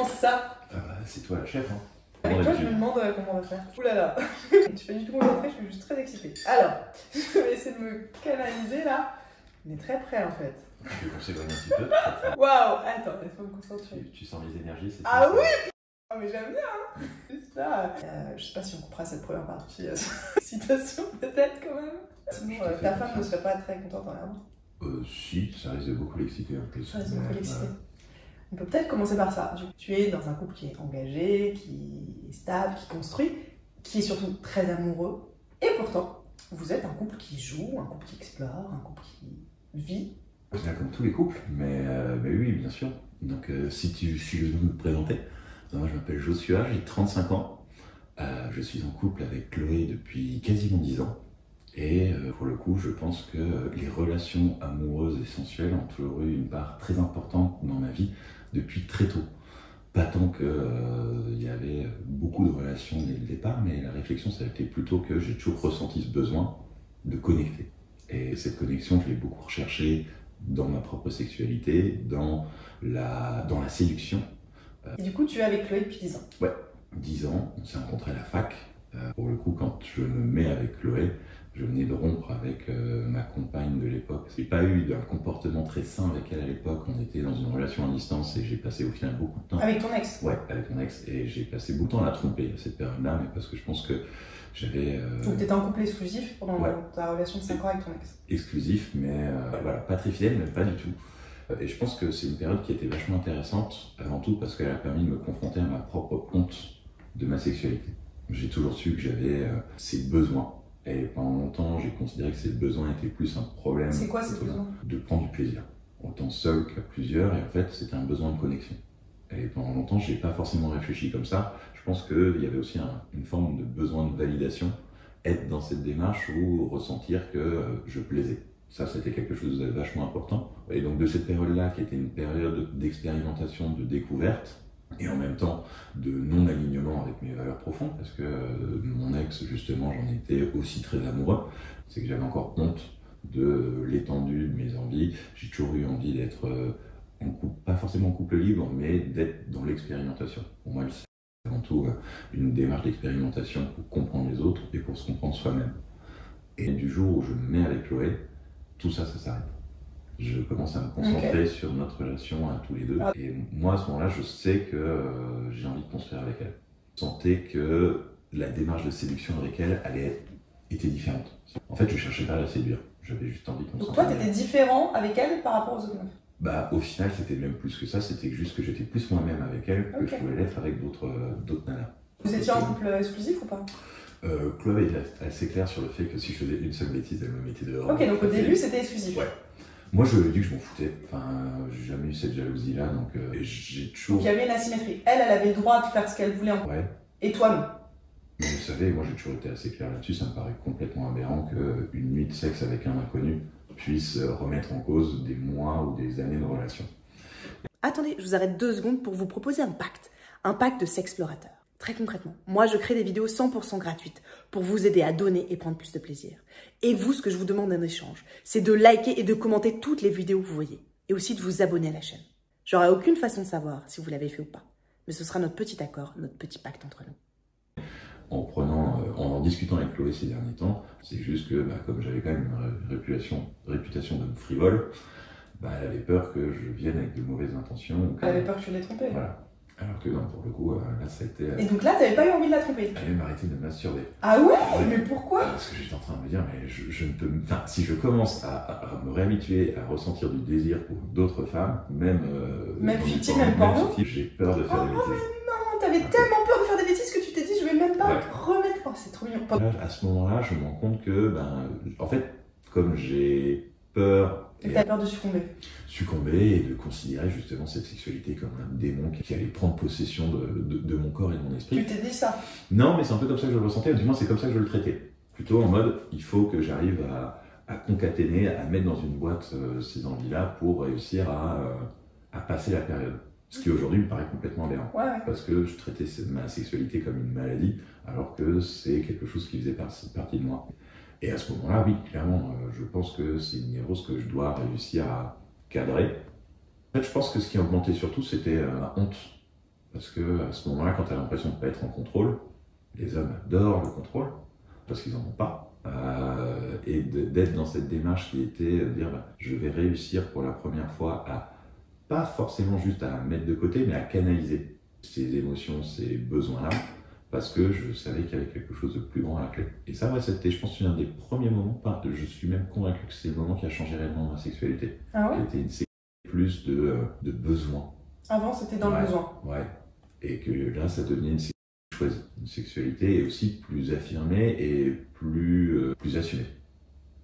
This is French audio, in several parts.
comment ça? Ah bah, c'est toi la chef, hein. Avec toi, je me demande comment on va faire. Ouh là là, je suis pas du tout concentrée, je suis juste très excitée. Alors, je vais essayer de me canaliser là. On est très près en fait. Tu veux qu'on s'éloigne un petit peu? Waouh, attends, laisse-moi me concentrer. Tu sens les énergies, c'est Ah ça, oui, putain, mais j'aime bien, hein. Juste là. Je sais pas si on coupera cette première partie. Citation peut-être quand même. Sinon, ta femme ne serait pas très contente en l'air. Si, ça risque de beaucoup l'exciter en plus. Ça risque de beaucoup l'exciter. On peut peut-être commencer par ça. Tu es dans un couple qui est engagé, qui est stable, qui construit, qui est surtout très amoureux. Et pourtant, vous êtes un couple qui joue, un couple qui explore, un couple qui vit. Bien comme tous les couples, mais oui, bien sûr. Donc si tu suis le nom de me présenter, moi je m'appelle Joshua, j'ai 35 ans. Je suis en couple avec Chloé depuis quasiment 10 ans. Et pour le coup, je pense que les relations amoureuses et sensuelles ont toujours eu une part très importante dans ma vie depuis très tôt. Pas tant qu'il y avait beaucoup de relations dès le départ, mais la réflexion, ça a été plutôt que j'ai toujours ressenti ce besoin de connecter. Et cette connexion, je l'ai beaucoup recherchée dans ma propre sexualité, dans la séduction. Et du coup, tu es avec Chloé depuis 10 ans. Ouais, 10 ans, on s'est rencontrés à la fac. Pour le coup, quand je me mets avec Chloé, je venais de rompre avec ma compagne de l'époque. J'ai pas eu d'un comportement très sain avec elle à l'époque. On était dans une relation à distance et j'ai passé au final beaucoup de temps. Avec ton ex? Ouais, avec mon ex. Et j'ai passé beaucoup de temps à la tromper à cette période-là, mais parce que je pense que j'avais. Donc t'étais en couple exclusif pendant ouais. ta relation de 5 ans avec ton ex? Exclusif, mais voilà, pas très fidèle, mais pas du tout. Et je pense que c'est une période qui était vachement intéressante, avant tout parce qu'elle a permis de me confronter à ma propre honte de ma sexualité. J'ai toujours su que j'avais ces besoins. Et pendant longtemps, j'ai considéré que ces besoins étaient plus un problème. C'est quoi ces besoins? De prendre du plaisir, autant seul qu'à plusieurs, et en fait, c'était un besoin de connexion. Et pendant longtemps, j'ai pas forcément réfléchi comme ça. Je pense qu'il y avait aussi une forme de besoin de validation, être dans cette démarche ou ressentir que je plaisais. Ça, c'était quelque chose de vachement important. Et donc, de cette période-là, qui était une période d'expérimentation, de découverte, et en même temps de non-alignement avec mes valeurs profondes, parce que mon ex, justement, j'en étais aussi très amoureux, c'est que j'avais encore honte de l'étendue de mes envies. J'ai toujours eu envie d'être en couple, pas forcément en couple libre, mais d'être dans l'expérimentation. Pour moi, c'est avant tout une démarche d'expérimentation pour comprendre les autres et pour se comprendre soi-même. Et du jour où je me mets avec Chloé, tout ça, ça s'arrête. Je commence à me concentrer sur notre relation à tous les deux. Et moi, à ce moment-là, je sais que j'ai envie de construire avec elle. Je sentais que la démarche de séduction avec elle, était différente. En fait, je cherchais pas à la séduire. J'avais juste envie qu'on Donc toi, tu étais différent avec elle par rapport aux autres meufs? Bah, au final, c'était même plus que ça. C'était juste que j'étais plus moi-même avec elle que je pouvais l'être avec d'autres nanas. Vous étiez en couple exclusif ou pas? Chloé est assez claire sur le fait que si je faisais une seule bêtise, elle me mettait dehors. Ok, donc au début, c'était exclusif. Ouais. Moi, je lui ai dit que je m'en foutais. Enfin, j'ai jamais eu cette jalousie-là, donc j'ai toujours. Donc il y avait une asymétrie. Elle avait le droit de faire ce qu'elle voulait. Ouais. Et toi, non. Mais vous savez, moi, j'ai toujours été assez clair là-dessus. Ça me paraît complètement aberrant qu'une nuit de sexe avec un inconnu puisse remettre en cause des mois ou des années de relation. Attendez, je vous arrête 2 secondes pour vous proposer un pacte de sexplorateur. Très concrètement, moi je crée des vidéos 100% gratuites pour vous aider à donner et prendre plus de plaisir. Et vous, ce que je vous demande en échange, c'est de liker et de commenter toutes les vidéos que vous voyez. Et aussi de vous abonner à la chaîne. J'aurai aucune façon de savoir si vous l'avez fait ou pas. Mais ce sera notre petit accord, notre petit pacte entre nous. En discutant avec Chloé ces derniers temps, c'est juste que comme j'avais quand même une réputation de frivole, elle avait peur que je vienne avec de mauvaises intentions. Elle avait peur que tu l'aies trompée. Voilà. Alors que non, pour le coup, là, ça a été... Et donc là, t'avais pas eu envie de la tromper? Elle m'a arrêté de me masturber. Ah ouais? Mais pourquoi? Parce que j'étais en train de me dire, mais je ne peux... Enfin, si je commence à me réhabituer à ressentir du désir pour d'autres femmes, même fictive, même porno, j'ai peur de faire des bêtises. Mais non, t'avais tellement peur de faire des bêtises que tu t'es dit, je vais même pas remettre... Oh, c'est trop mignon. Là, à ce moment-là, je me rends compte que, en fait, comme j'ai peur... Et t'as peur de succomber. Succomber et de considérer justement cette sexualité comme un démon qui allait prendre possession de mon corps et de mon esprit. Tu t'es dit ça? Non, mais c'est un peu comme ça que je le ressentais, du moins c'est comme ça que je le traitais. Plutôt en mode, il faut que j'arrive à concaténer, à mettre dans une boîte ces envies-là pour réussir à passer la période. Ce qui aujourd'hui me paraît complètement aberrant. Ouais. Parce que je traitais ma sexualité comme une maladie, alors que c'est quelque chose qui faisait partie de moi. Et à ce moment-là, oui, clairement, je pense que c'est une névrose que je dois réussir à cadrer. En fait, je pense que ce qui a augmenté surtout, c'était ma honte Parce que à ce moment-là, quand tu as l'impression de ne pas être en contrôle, les hommes adorent le contrôle, parce qu'ils n'en ont pas. Et d'être dans cette démarche qui était de dire bah, je vais réussir pour la première fois à, pas forcément juste à mettre de côté, mais à canaliser ces émotions, ces besoins-là, parce que je savais qu'il y avait quelque chose de plus grand à la clé. Et ça, ouais, c'était, je pense, un des premiers moments, je suis même convaincu que c'est le moment qui a changé réellement ma sexualité. Ah ouais? Qui était une sexualité plus de besoin. Avant, c'était dans le besoin. Ouais. Et que là, ça devenait une sexualité choisie. Une sexualité aussi plus affirmée et plus assumée.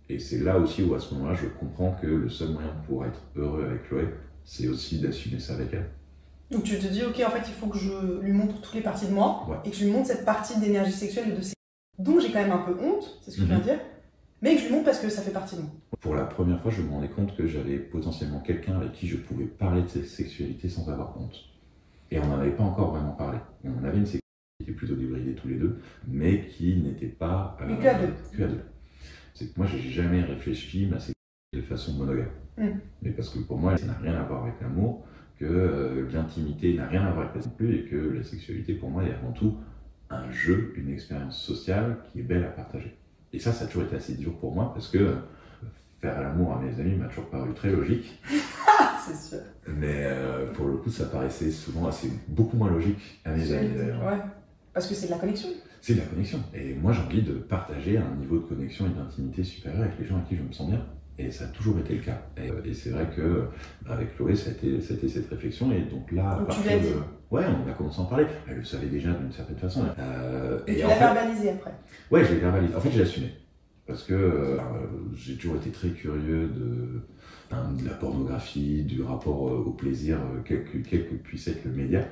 Et c'est là aussi où, à ce moment-là, je comprends que le seul moyen pour être heureux avec Chloé, c'est aussi d'assumer ça avec elle. Donc tu te dis, ok, en fait, il faut que je lui montre toutes les parties de moi, Ouais. et que je lui montre cette partie d'énergie sexuelle et de dont j'ai quand même un peu honte, c'est ce que je viens de dire, mais que je lui montre parce que ça fait partie de moi. Pour la première fois, je me rendais compte que j'avais potentiellement quelqu'un avec qui je pouvais parler de cette sexualité sans avoir honte. Et on n'en avait pas encore vraiment parlé. On avait une sexualité qui était plutôt débridée tous les deux, mais qui n'était pas Mais que à deux. Que à deux. C'est que moi, j'ai jamais réfléchi ma sexualité de façon monogame. Mais parce que pour moi, ça n'a rien à voir avec l'amour, que l'intimité n'a rien à voir avec la non plus, et que la sexualité, pour moi, est avant tout un jeu, une expérience sociale qui est belle à partager. Et ça a toujours été assez dur pour moi, parce que faire l'amour à mes amis m'a toujours paru très logique. C'est sûr. Mais pour le coup, ça paraissait souvent beaucoup moins logique à mes amis d'ailleurs. Ouais, parce que c'est de la connexion. C'est de la connexion. Et moi, j'ai envie de partager un niveau de connexion et d'intimité supérieur avec les gens avec qui je me sens bien. Et ça a toujours été le cas. Et c'est vrai que avec Chloé, ça a été cette réflexion. Et donc là, donc tu l'as dit. Ouais, on a commencé à en parler. Elle le savait déjà d'une certaine façon. Et tu l'as verbalisé après. Ouais, je l'ai verbalisé. En fait, je l'ai assumé. Parce que j'ai toujours été très curieux de la pornographie, du rapport au plaisir, quel que puisse être le média.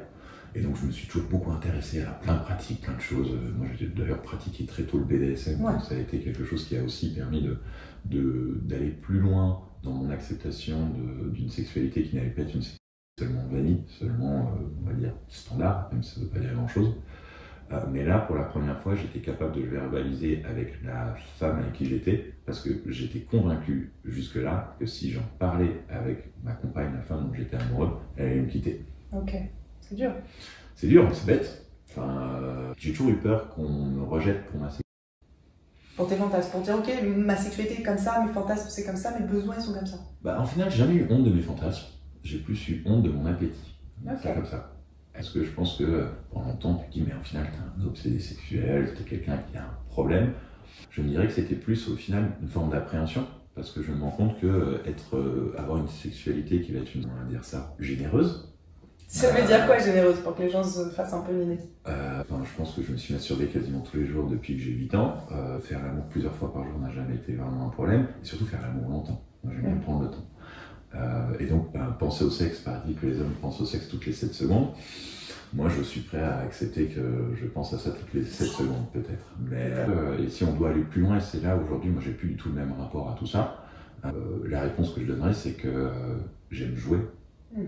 Et donc je me suis toujours beaucoup intéressé à plein de pratiques, plein de choses. Moi j'ai d'ailleurs pratiqué très tôt le BDSM, donc ça a été quelque chose qui a aussi permis d'aller plus loin dans mon acceptation d'une sexualité qui n'allait pas être une sexualité seulement vanille, seulement on va dire standard, même si ça ne veut pas dire grand chose. Mais là, pour la première fois, j'étais capable de le verbaliser avec la femme avec qui j'étais, parce que j'étais convaincu jusque-là que si j'en parlais avec ma compagne, la femme dont j'étais amoureux, elle allait me quitter. Ok, c'est dur. C'est dur, c'est bête. J'ai toujours eu peur qu'on me rejette pour ma sexualité. Pour tes fantasmes, pour dire ok, ma sexualité est comme ça, mes fantasmes c'est comme ça, mes besoins ils sont comme ça. Bah, en final, j'ai jamais eu honte de mes fantasmes. J'ai plus eu honte de mon appétit. C'est comme ça. Parce que je pense que pendant longtemps, tu te dis, mais au final, t'es un obsédé sexuel, t'es quelqu'un qui a un problème. Je me dirais que c'était plus au final une forme d'appréhension, parce que je me rends compte que avoir une sexualité qui va être on va dire ça, généreuse. Ça veut dire quoi généreuse, pour que les gens se fassent un peu une idée? Je pense que je me suis masturbé quasiment tous les jours depuis que j'ai 8 ans. Faire l'amour plusieurs fois par jour n'a jamais été vraiment un problème, et surtout faire l'amour longtemps. Moi j'aime bien prendre le temps. Et donc, penser au sexe, paraît-il que les hommes pensent au sexe toutes les 7 secondes. Moi, je suis prêt à accepter que je pense à ça toutes les 7 secondes, peut-être. Mais et si on doit aller plus loin, c'est là, aujourd'hui, moi, j'ai plus du tout le même rapport à tout ça. La réponse que je donnerais, c'est que j'aime jouer.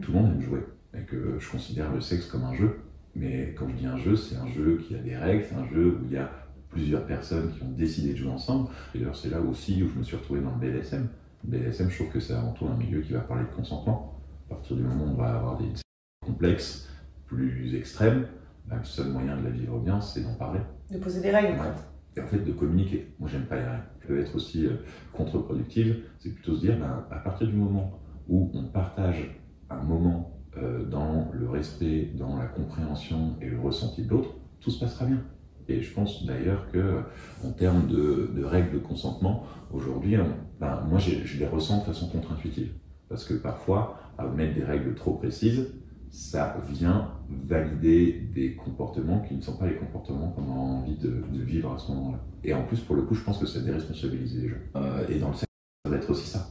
Tout le monde aime jouer. Et que je considère le sexe comme un jeu. Mais quand je dis un jeu, c'est un jeu qui a des règles, c'est un jeu où il y a plusieurs personnes qui ont décidé de jouer ensemble. Et d'ailleurs, c'est là aussi où je me suis retrouvé dans le BDSM. BDSM, je trouve que c'est avant tout un milieu qui va parler de consentement. À partir du moment où on va avoir des complexes plus extrêmes, le seul moyen de la vivre bien, c'est d'en parler. De poser des règles, en fait. Et en fait, de communiquer. Moi, j'aime pas les règles. Ça peut être aussi contre-productive. C'est plutôt se dire, à partir du moment où on partage un moment dans le respect, dans la compréhension et le ressenti de l'autre, tout se passera bien. Et je pense d'ailleurs qu'en termes de règles de consentement, aujourd'hui, moi je les ressens de façon contre-intuitive. Parce que parfois, à mettre des règles trop précises, ça vient valider des comportements qui ne sont pas les comportements qu'on a envie de vivre à ce moment-là. Et en plus, pour le coup, je pense que ça déresponsabilise les gens. Et dans le sexe, ça va être aussi ça.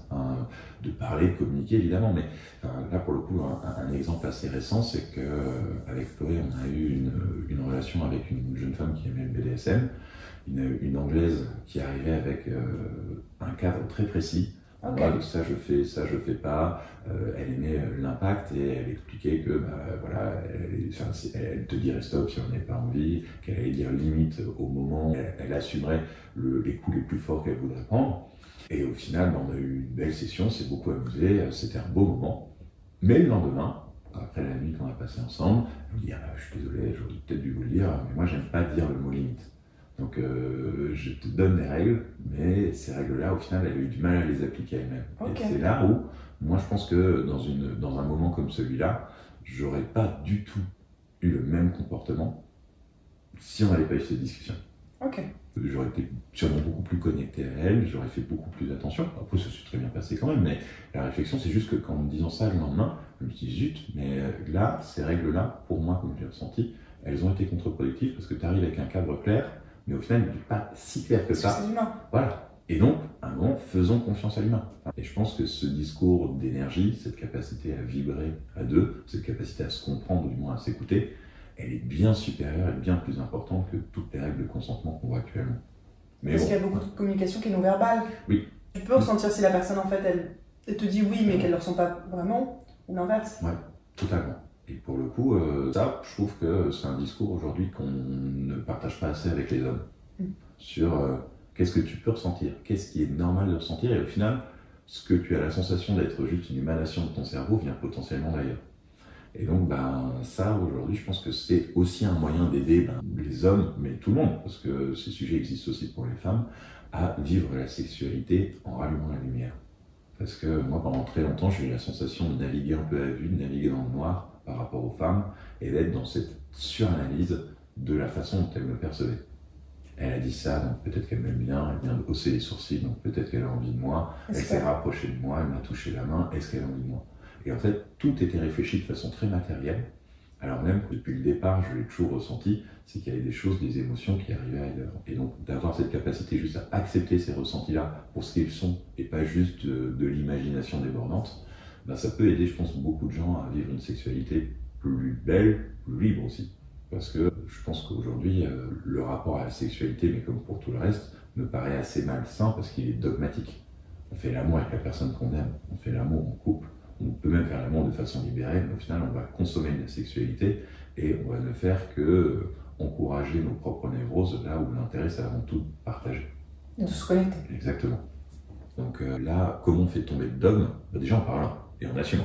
De parler, de communiquer, évidemment. Mais là, pour le coup, un exemple assez récent, c'est qu'avec Chloé, on a eu une relation avec une jeune femme qui aimait le BDSM, une Anglaise qui arrivait avec un cadre très précis. Okay. Voilà, ça je fais pas. Elle aimait l'impact et elle expliquait que elle te dirait stop si on n'avait pas envie, qu'elle allait dire limite au moment, elle assumerait les coups les plus forts qu'elle voudrait prendre. Et au final, on a eu une belle session, on s'est beaucoup amusé, c'était un beau moment. Mais le lendemain, après la nuit qu'on a passée ensemble, elle me dit ah, je suis désolé, j'aurais peut-être dû vous le dire, mais moi j'aime pas dire le mot limite. Donc je te donne des règles, mais ces règles-là, au final, elle a eu du mal à les appliquer elle-même. Okay. Et c'est là où, moi je pense que dans un moment comme celui-là, j'aurais pas du tout eu le même comportement si on n'avait pas eu cette discussion. Ok. J'aurais été sûrement beaucoup plus connecté à elle, j'aurais fait beaucoup plus attention. Après, ça s'est très bien passé quand même, mais la réflexion, c'est juste que quand en me disant ça le lendemain, je me dis zut, mais là, ces règles-là, pour moi, comme j'ai ressenti, elles ont été contre-productives parce que tu arrives avec un cadre clair, mais au final, il n'est pas si clair que ça. C'est l'humain. Voilà. Et donc, à un moment, faisons confiance à l'humain. Et je pense que ce discours d'énergie, cette capacité à vibrer à deux, cette capacité à se comprendre, ou du moins à s'écouter, elle est bien supérieure et bien plus importante que toutes les règles de consentement qu'on voit actuellement. Mais parce bon, qu'il y a beaucoup de communication qui est non verbale. Oui. Tu peux ressentir si la personne, en fait, elle te dit oui, mais qu'elle ne le ressent pas vraiment, ou l'inverse. Ouais, totalement. Et pour le coup, ça, je trouve que c'est un discours aujourd'hui qu'on ne partage pas assez avec les hommes. Sur qu'est-ce que tu peux ressentir, qu'est-ce qui est normal de ressentir, et au final, ce que tu as la sensation d'être juste une émanation de ton cerveau vient potentiellement d'ailleurs. Et donc, ça, aujourd'hui, je pense que c'est aussi un moyen d'aider les hommes, mais tout le monde, parce que ces sujets existent aussi pour les femmes, à vivre la sexualité en rallumant la lumière. Parce que moi, pendant très longtemps, j'ai eu la sensation de naviguer un peu à vue, de naviguer dans le noir par rapport aux femmes, et d'être dans cette suranalyse de la façon dont elles me percevaient. Elle a dit ça, donc peut-être qu'elle m'aime bien, elle vient de hausser les sourcils, donc peut-être qu'elle a envie de moi, elle s'est rapprochée de moi, elle m'a touché la main, est-ce qu'elle a envie de moi? Et en fait, tout était réfléchi de façon très matérielle, alors même que depuis le départ, je l'ai toujours ressenti, c'est qu'il y avait des choses, des émotions qui arrivaient ailleurs. Et donc, d'avoir cette capacité juste à accepter ces ressentis-là pour ce qu'ils sont, et pas juste de l'imagination débordante, ça peut aider, je pense, beaucoup de gens à vivre une sexualité plus belle, plus libre aussi. Parce que je pense qu'aujourd'hui, le rapport à la sexualité, mais comme pour tout le reste, me paraît assez malsain parce qu'il est dogmatique. On fait l'amour avec la personne qu'on aime, on fait l'amour en couple, on peut même faire l'amour de façon libérée, mais au final, on va consommer de la sexualité et on va ne faire que encourager nos propres névroses là où l'intérêt, c'est avant tout de partager. De se connecter. Exactement. Donc là, comment on fait tomber le dogme? Déjà en parlant et en assumant.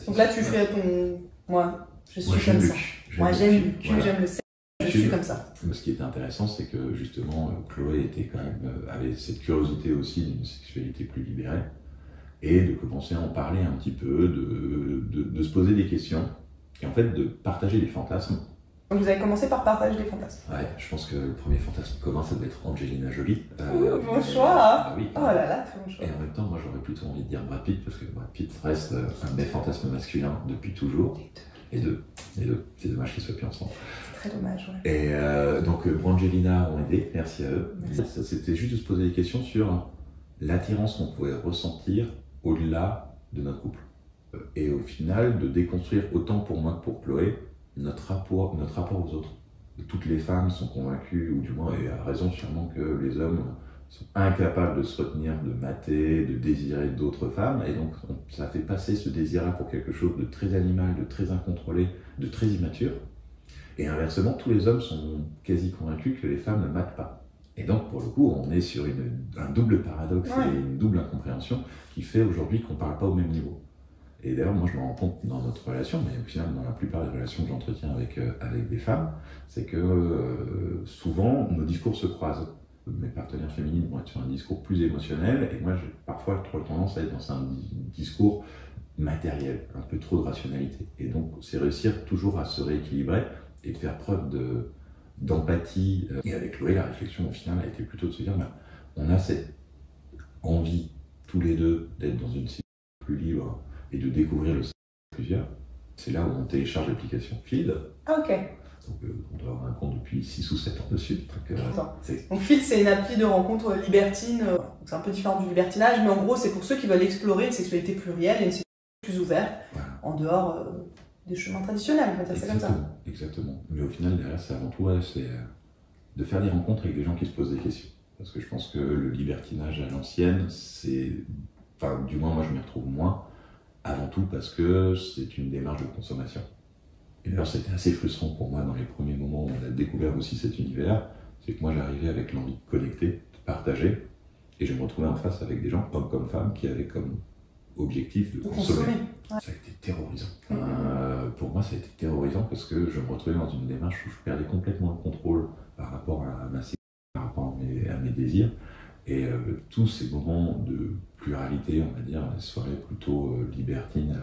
Donc là, tu fais ton... Moi, je suis comme ça. Moi, j'aime le cul, j'aime le sexe, je suis comme ça. Mais ce qui était intéressant, c'est que justement, Chloé était quand même, avait cette curiosité aussi d'une sexualité plus libérée et de commencer à en parler un petit peu, de se poser des questions et en fait de partager des fantasmes. Donc vous avez commencé par partager des fantasmes. Ouais, je pense que le premier fantasme commun, ça devait être Angelina Jolie. Bon choix. Oui. Oh là là, très bon choix. Et en même temps, moi j'aurais plutôt envie de dire Brad Pitt parce que Brad Pitt reste un de mes fantasmes masculins depuis toujours. Les deux. C'est dommage qu'ils soient plus ensemble. C'est très dommage, ouais. Et donc Brangelina ont aidé, merci à eux. Merci. C'était juste de se poser des questions sur l'attirance qu'on pouvait ressentir au-delà de notre couple. Et au final, de déconstruire autant pour moi que pour Chloé, notre rapport aux autres. Toutes les femmes sont convaincues, ou du moins, et à raison sûrement, que les hommes sont incapables de se retenir, de mater, de désirer d'autres femmes, et donc ça fait passer ce désir-là pour quelque chose de très animal, de très incontrôlé, de très immature. Et inversement, tous les hommes sont quasi convaincus que les femmes ne matent pas. Et donc, pour le coup, on est sur un double paradoxe et une double incompréhension qui fait aujourd'hui qu'on ne parle pas au même niveau. Et d'ailleurs, moi, je me rends compte dans notre relation, mais au final, dans la plupart des relations que j'entretiens avec des femmes, c'est que souvent, nos discours se croisent. Mes partenaires féminines vont être sur un discours plus émotionnel, et moi, j'ai parfois trop tendance à être dans un discours matériel, un peu trop de rationalité. Et donc, c'est réussir toujours à se rééquilibrer et de faire preuve d'empathie. Et avec Chloé, la réflexion, au final, a été plutôt de se dire, on a cette envie, tous les deux, d'être dans une situation plus libre, et de découvrir le sexe plusieurs. C'est là où on télécharge l'application Field. Ah, ok. Donc on doit avoir un compte depuis 6 ou 7 ans dessus. Donc Field, c'est une appli de rencontre libertine. C'est un peu différent du libertinage, mais en gros, c'est pour ceux qui veulent explorer une sexualité plurielle et une sexualité plus ouverte, en dehors des chemins traditionnels, on va dire ça comme ça. Exactement. Mais au final, derrière, c'est avant tout c'est de faire des rencontres avec des gens qui se posent des questions. Parce que je pense que le libertinage à l'ancienne, c'est... Enfin, du moins, moi, je m'y retrouve moins. Avant tout parce que c'est une démarche de consommation. Et d'ailleurs, c'était assez frustrant pour moi dans les premiers moments où on a découvert aussi cet univers. C'est que moi, j'arrivais avec l'envie de connecter, de partager, et je me retrouvais en face avec des gens, hommes comme femmes, qui avaient comme objectif de consommer. Ça a été terrorisant. Pour moi, ça a été terrorisant parce que je me retrouvais dans une démarche où je perdais complètement le contrôle par rapport à ma sexualité, par rapport à mes désirs. Et tous ces moments de pluralité, on va dire, des soirées plutôt libertines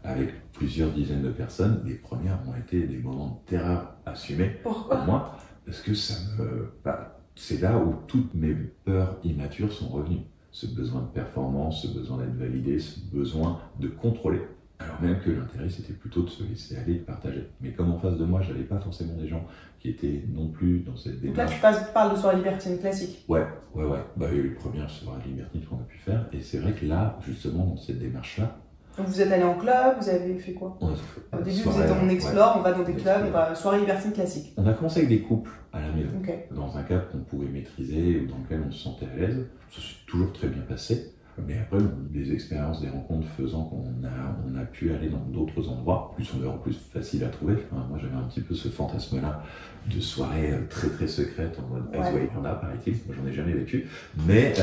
avec plusieurs dizaines de personnes, les premières ont été des moments de terreur assumés pour moi, parce que c'est là où toutes mes peurs immatures sont revenues. Ce besoin de performance, ce besoin d'être validé, ce besoin de contrôler. Alors même que l'intérêt, c'était plutôt de se laisser aller, de partager. Mais comme en face de moi, j'avais pas forcément des gens qui étaient non plus dans cette démarche. Donc là, tu parles de soirée libertine classique. Ouais. Bah, il y a eu les premières soirées libertines qu'on a pu faire. Et c'est vrai que là, justement, dans cette démarche-là. Donc vous êtes allé en club, vous avez fait quoi? Au début, vous êtes on explore, on va dans des clubs, on va soirée libertine classique. On a commencé avec des couples à la maison, dans un cadre qu'on pouvait maîtriser ou dans lequel on se sentait à l'aise. Ça s'est toujours très bien passé. Mais après, des expériences, des rencontres faisant qu'on a pu aller dans d'autres endroits, en plus facile à trouver. Enfin, moi, j'avais un petit peu ce fantasme-là de soirées très très secrètes en mode Ice Way. Il y en a, paraît-il, moi j'en ai jamais vécu. Mais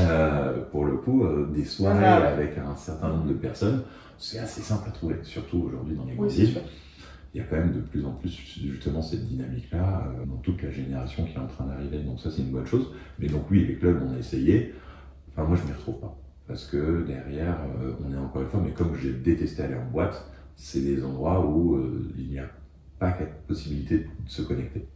pour le coup, des soirées avec un certain nombre de personnes, c'est assez simple à trouver, surtout aujourd'hui dans les grandes villes. Il y a quand même de plus en plus justement cette dynamique-là dans toute la génération qui est en train d'arriver. Donc ça, c'est une bonne chose. Mais donc oui, les clubs, on a essayé. Enfin, moi, je m'y retrouve pas. Parce que derrière, on est encore une fois, mais comme j'ai détesté aller en boîte, c'est des endroits où il n'y a pas cette possibilité de se connecter.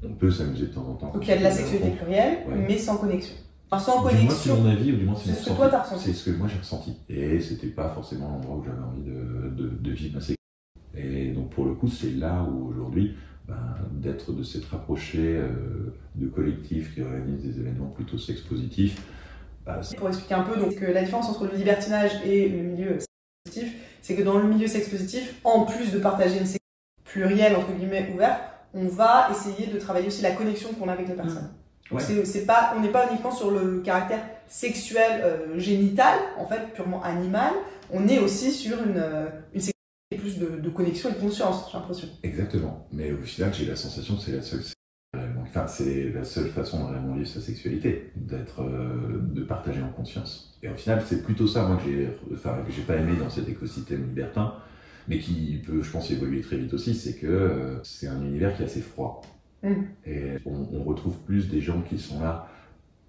On peut s'amuser de temps en temps. Donc il y a de la sexualité plurielle, mais sans connexion. Enfin, sans connexion. Du moins, c'est mon avis, ou du moins, c'est ce que toi t'as ressenti. C'est ce que moi j'ai ressenti. Et c'était pas forcément l'endroit où j'avais envie de vivre ma sexualité. Et donc pour le coup, c'est là où aujourd'hui, de s'être rapproché de collectifs qui organisent des événements plutôt sex-positifs. Pour expliquer un peu, donc la différence entre le libertinage et le milieu sex-positif, c'est que dans le milieu sex-positif, en plus de partager une sexualité plurielle, entre guillemets, ouverte, on va essayer de travailler aussi la connexion qu'on a avec les personnes. Donc on n'est pas uniquement sur le caractère sexuel génital, en fait, purement animal, on est aussi sur une sexualité plus de connexion et de conscience, j'ai l'impression. Exactement, mais au final, j'ai la sensation que c'est la seule façon de réellement vivre sa sexualité, de partager en conscience. Et au final, c'est plutôt ça, moi, que j'ai pas aimé dans cet écosystème libertin, mais qui peut, je pense, évoluer très vite aussi, c'est que c'est un univers qui est assez froid. Et on retrouve plus des gens qui sont là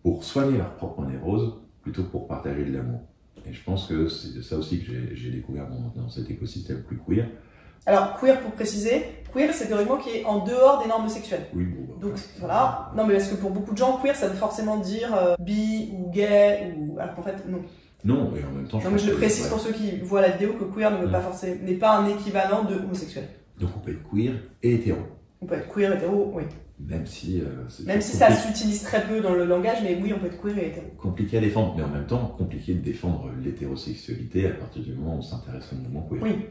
pour soigner leur propre névrose, plutôt que pour partager de l'amour. Et je pense que c'est de ça aussi que j'ai découvert dans cet écosystème plus queer. Alors, queer, pour préciser, queer, c'est théoriquement qui est en dehors des normes sexuelles. Oui, donc voilà. Non, mais parce que pour beaucoup de gens, queer, ça veut forcément dire bi ou gay, alors qu'en fait, non. Non, et en même temps, je le précise pour ceux qui voient la vidéo que queer n'est pas un équivalent de homosexuel. Donc on peut être queer et hétéro. On peut être queer, hétéro, oui. Même si ça s'utilise très peu dans le langage, mais oui, on peut être queer et hétéro. Compliqué à défendre, mais en même temps, compliqué de défendre l'hétérosexualité à partir du moment où on s'intéresse au mouvement queer. Oui,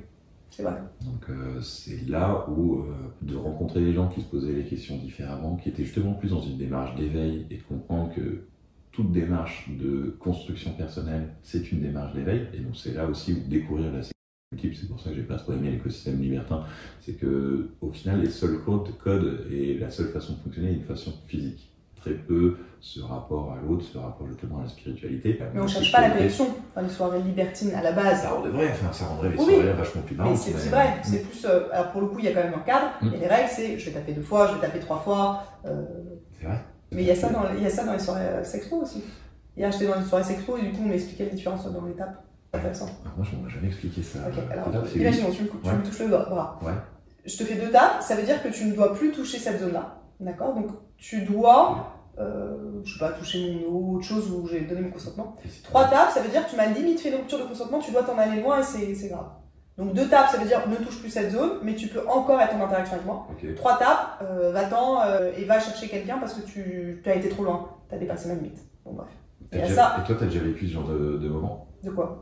c'est vrai. Donc c'est là où de rencontrer des gens qui se posaient les questions différemment, qui étaient justement plus dans une démarche d'éveil et de comprendre que toute démarche de construction personnelle, c'est une démarche d'éveil. Et donc c'est là aussi où découvrir la sexualité. C'est pour ça que j'ai pas trop aimé l'écosystème libertin. C'est que au final, les seuls codes et la seule façon de fonctionner est une façon physique. Très peu ce rapport à l'autre, ce rapport justement à la spiritualité. Mais on cherche pas la connexion dans les soirées libertines à la base. Ça rendrait les soirées vachement plus marrantes. Mais c'est vrai, c'est plus. Alors pour le coup, il y a quand même un cadre. Et les règles, c'est je vais taper 2 fois, je vais taper 3 fois. C'est vrai. Mais il y a ça dans les soirées sexpo aussi. Hier, j'étais dans une soirée sexpo et du coup, on m'expliquait les différences dans l'étape. Intéressant. Moi, je ne m'ai jamais expliqué ça. Ok, alors imaginons, tu me touches le bras. Ouais. Je te fais 2 tapes, ça veut dire que tu ne dois plus toucher cette zone-là. D'accord? Donc tu dois, je sais pas, toucher mon dos, autre chose où j'ai donné mon consentement. 3 tapes, ça veut dire que tu m'as limite fait une rupture de consentement, tu dois t'en aller loin et c'est grave. Donc 2 tapes, ça veut dire ne touche plus cette zone, mais tu peux encore être en interaction avec moi. 3 tapes, va-t'en et va chercher quelqu'un parce que tu as été trop loin, tu as dépassé ma limite. Bon, bref. Et toi, tu as déjà vécu ce genre de moment? De quoi?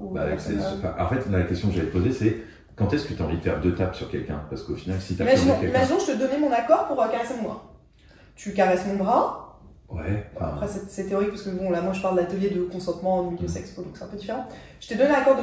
En fait, la question que j'allais te poser, c'est quand est-ce que tu as envie de faire 2 tapes sur quelqu'un? Parce qu'au final, si tu as imaginons, je te donnais mon accord pour caresser mon bras. Tu caresses mon bras. Ouais. Après, c'est théorique parce que bon, là, moi, je parle d'atelier de consentement au milieu sexpo, donc c'est un peu différent. Je t'ai donné l'accord de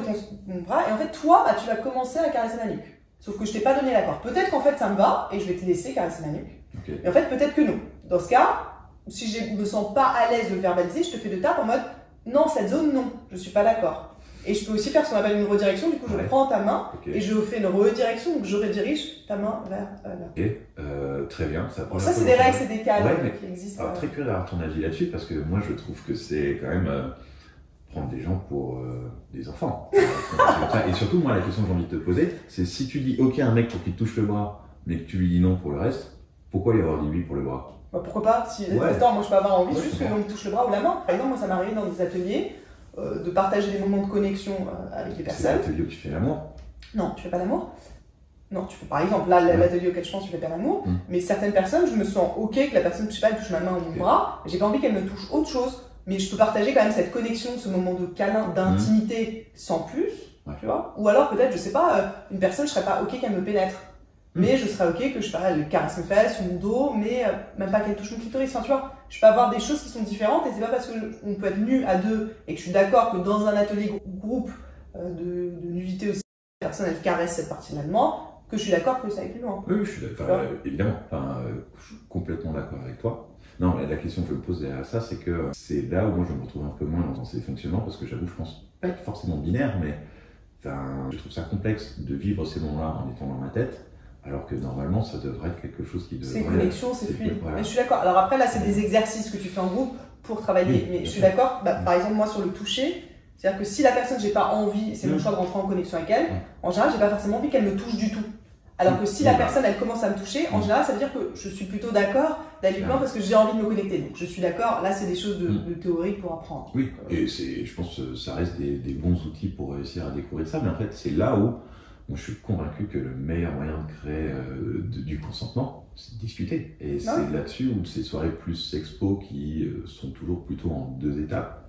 mon bras et en fait, toi, tu vas commencer à caresser ma nuque. Sauf que je t'ai pas donné l'accord. Peut-être qu'en fait, ça me va et je vais te laisser caresser ma nuque. Mais en fait, peut-être que non. Dans ce cas, si je me sens pas à l'aise de le verbaliser, je te fais 2 tapes en mode non, cette zone, non, je suis pas d'accord. Et je peux aussi faire ce qu'on appelle une redirection, du coup je prends ta main Okay. et je fais une redirection, donc je redirige ta main vers là. Ok, très bien. Bon, ça c'est des règles, c'est des cadres qui existent. Alors, très curieux d'avoir ton avis là-dessus, parce que moi je trouve que c'est quand même prendre des gens pour des enfants. Et surtout, moi la question que j'ai envie de te poser, c'est si tu dis ok à un mec pour qu'il te touche le bras, mais que tu lui dis non pour le reste, pourquoi lui avoir dit oui pour le bras? Bah, pourquoi pas? Si attends, moi je peux avoir envie juste qu'on me touche le bras ou la main. Par exemple, moi ça m'est arrivé dans des ateliers de partager des moments de connexion avec les personnes. C'est l'atelier où tu fais l'amour? Non, tu fais pas l'amour. Non, tu fais par exemple, là, l'atelier auquel je pense, tu fais pas l'amour, mais certaines personnes, je me sens ok que la personne, je sais pas, elle touche ma main ou mon bras, j'ai pas envie qu'elle me touche autre chose, mais je peux partager quand même cette connexion, ce moment de câlin, d'intimité, sans plus, tu vois. Ou alors peut-être, je sais pas, une personne, je serais pas ok qu'elle me pénètre, mais je serais ok que, je sais pas, elle caresse mes fesses ou mon dos, mais même pas qu'elle touche mon clitoris, enfin tu vois. Je peux avoir des choses qui sont différentes et c'est pas parce qu'on peut être nu à deux et que je suis d'accord que dans un atelier groupe de nudité aussi, la personne elle caresse cette partie-là de moi, que je suis d'accord que ça aille plus loin. Oui, je suis d'accord, évidemment, je suis complètement d'accord avec toi. Non, mais la question que je me pose derrière ça, c'est que c'est là où moi je me retrouve un peu moins dans ces fonctionnements, parce que j'avoue, je pense pas être forcément binaire, mais je trouve ça complexe de vivre ces moments-là en étant dans ma tête, alors que normalement ça devrait être quelque chose qui devrait... C'est connexion, c'est fluide. Voilà. Mais je suis d'accord. Alors après, là, c'est des exercices que tu fais en groupe pour travailler, mais je suis d'accord, par exemple, moi sur le toucher, c'est-à-dire que si la personne, j'ai pas envie, c'est mon choix de rentrer en connexion avec elle, en général, j'ai pas forcément envie qu'elle me touche du tout. Alors que si la personne, elle commence à me toucher, en général, ça veut dire que je suis plutôt d'accord d'aller plus loin parce que j'ai envie de me connecter. Donc, je suis d'accord, là, c'est des choses de théorique pour apprendre. Oui, et je pense que ça reste des bons outils pour réussir à découvrir ça, mais en fait, c'est là où je suis convaincu que le meilleur moyen de créer du consentement, c'est de discuter. Et c'est là-dessus où ces soirées plus sexpo qui sont toujours plutôt en 2 étapes,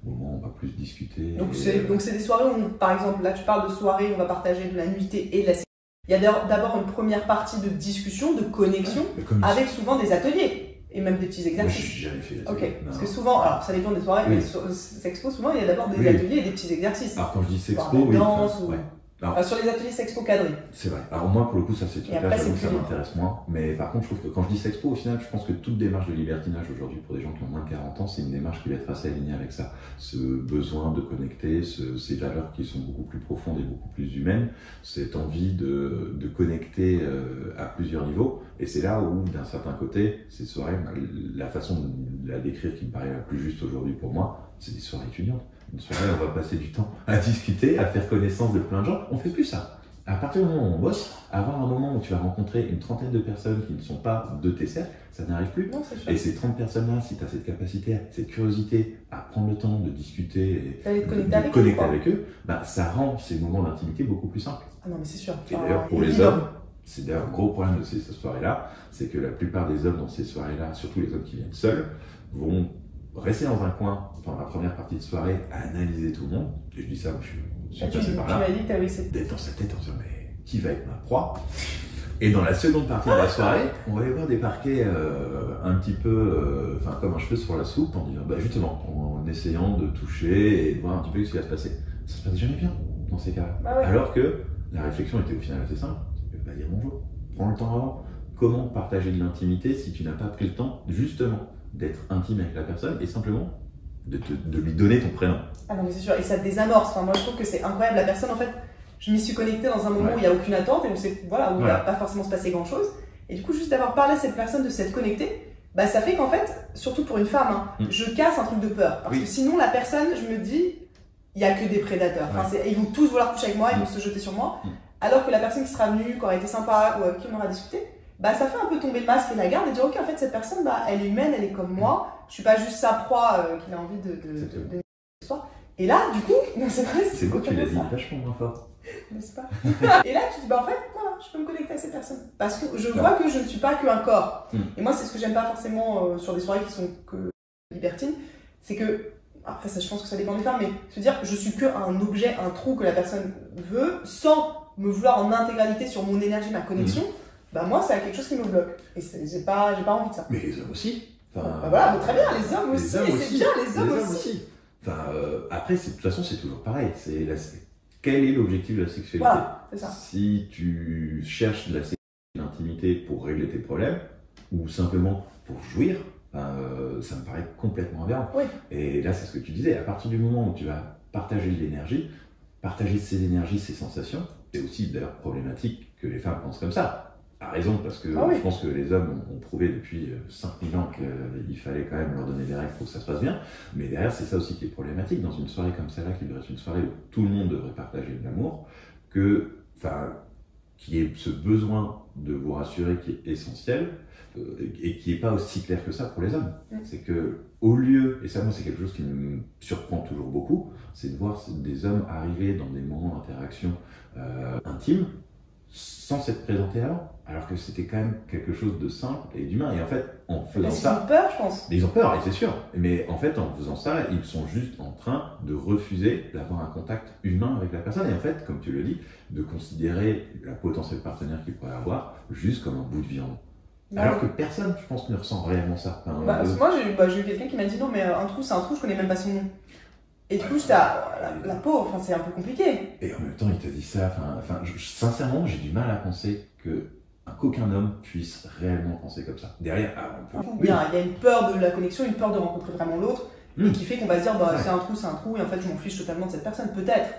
au moment où on va plus discuter. Donc, c'est des soirées où, par exemple, là, tu parles de soirées où on va partager de la nudité et de la sexualité. Il y a d'abord une première partie de discussion, de connexion, avec souvent des ateliers et même des petits exercices. Moi, j'ai jamais fait d'atelier. Ok, parce que souvent, alors ça dépend des soirées, mais sexpo, souvent il y a d'abord des ateliers et des petits exercices. Alors quand je dis sexpo, Alors, sur les ateliers sexpo cadrés. C'est vrai. Alors moi, pour le coup, ça c'est tout là, j'avoue que ça libre. m'intéresse moins. Mais par contre, je trouve que quand je dis sexpo, au final, je pense que toute démarche de libertinage aujourd'hui, pour des gens qui ont moins de 40 ans, c'est une démarche qui va être assez alignée avec ça. Ce besoin de connecter, ces valeurs qui sont beaucoup plus profondes et beaucoup plus humaines, cette envie de connecter à plusieurs niveaux. Et c'est là où, d'un certain côté, ces soirées, la façon de la décrire qui me paraît la plus juste aujourd'hui pour moi, c'est des soirées étudiantes. Une soirée, on va passer du temps à discuter, à faire connaissance de plein de gens. On fait plus ça. À partir du moment où on bosse, avoir un moment où tu vas rencontrer une trentaine de personnes qui ne sont pas de tes cercles, ça n'arrive plus. Non, et ces 30 personnes-là, si tu as cette capacité, cette curiosité à prendre le temps de discuter et de connecter avec eux, bah, ça rend ces moments d'intimité beaucoup plus simples. Ah non, mais c'est sûr. Et d'ailleurs, pour les hommes, c'est d'ailleurs un gros problème de ces soirées-là, c'est que la plupart des hommes dans ces soirées-là, surtout les hommes qui viennent seuls, vont rester dans un coin pendant la première partie de soirée à analyser tout le monde. Et je dis ça, je suis passé par là. Tu m'as dit que tu avais cette... D'être dans sa tête en disant, mais qui va être ma proie? Et dans la seconde partie de la soirée, on va aller voir débarquer un petit peu, comme un cheveu sur la soupe, en disant, justement, en essayant de toucher et de voir un petit peu ce qui va se passer. Ça se passe jamais bien dans ces cas-là. Alors que la réflexion était au final assez simple. Va dire bonjour, prends le temps avant. Comment partager de l'intimité si tu n'as pas pris le temps, justement, d'être intime avec la personne et simplement de lui donner ton prénom. Ah non, mais c'est sûr, et ça te désamorce. Enfin, moi, je trouve que c'est incroyable. La personne, en fait, je m'y suis connectée dans un moment où il n'y a aucune attente et où il ne va pas forcément se passer grand-chose. Et du coup, juste d'avoir parlé à cette personne, de s'être connectée, bah, ça fait qu'en fait, surtout pour une femme, je casse un truc de peur. Parce que sinon, la personne, je me dis, il n'y a que des prédateurs. Enfin, ils vont tous vouloir coucher avec moi, ils vont se jeter sur moi. Alors que la personne qui sera venue, qui aura été sympa ou avec qui on aura discuté, bah, ça fait un peu tomber le masque et la garde et dire ok, en fait cette personne bah, elle est humaine, elle est comme moi, je suis pas juste sa proie qu'il a envie de l'histoire. Et là du coup, non c'est vrai, c'est beau, tu l'as dit vachement moins fort, n'est-ce pas? Et là tu dis bah en fait voilà, je peux me connecter à cette personne parce que je vois que je ne suis pas qu'un corps. Et moi c'est ce que j'aime pas forcément sur des soirées qui sont que libertines, c'est que après ça je pense que ça dépend des femmes, mais se dire je suis que un objet, un trou que la personne veut sans me vouloir en intégralité sur mon énergie, ma connexion. Bah moi c'est quelque chose qui me bloque et j'ai pas envie de ça. Mais les hommes aussi. Bah voilà, très bien, les hommes aussi, et c'est bien, les hommes aussi. Après, de toute façon, c'est toujours pareil. Quel est l'objectif de la sexualité? Voilà, c'est ça. Si tu cherches de la sexualité, de l'intimité pour régler tes problèmes, ou simplement pour jouir, ça me paraît complètement aberrant. Oui. Et là, c'est ce que tu disais, à partir du moment où tu vas partager de l'énergie, partager ses énergies, ses sensations. C'est aussi d'ailleurs problématique que les femmes pensent comme ça. A raison, parce que Ah oui. je pense que les hommes ont prouvé depuis 5000 ans qu'il fallait quand même leur donner des règles pour que ça se passe bien. Mais derrière, c'est ça aussi qui est problématique. Dans une soirée comme celle-là, qui devrait être une soirée où tout le monde devrait partager de l'amour, qu'il y ait ce besoin de vous rassurer qui est essentiel, et qui n'est pas aussi clair que ça pour les hommes. C'est que, au lieu, et ça moi c'est quelque chose qui me surprend toujours beaucoup, c'est de voir des hommes arriver dans des moments d'interaction intimes, sans s'être présentés avant, alors que c'était quand même quelque chose de simple et d'humain. Et en fait, en faisant ça... Ils ont peur, je pense. Ils ont peur, et c'est sûr. Mais en fait, en faisant ça, ils sont juste en train de refuser d'avoir un contact humain avec la personne. Et en fait, comme tu le dis, de considérer la potentielle partenaire qu'il pourrait avoir juste comme un bout de viande. Alors que personne, je pense, ne ressent réellement ça. Moi, j'ai eu quelqu'un qui m'a dit non, mais un trou, c'est un trou, je connais même pas son nom. Et du coup, j'étais la pauvre, enfin, c'est un peu compliqué. Et en même temps, il te dit ça, sincèrement, j'ai du mal à penser qu'aucun homme puisse réellement penser comme ça. Derrière, Il y a une peur de la connexion, une peur de rencontrer vraiment l'autre, et qui fait qu'on va se dire, c'est un trou, et en fait, je m'en fiche totalement de cette personne, peut-être.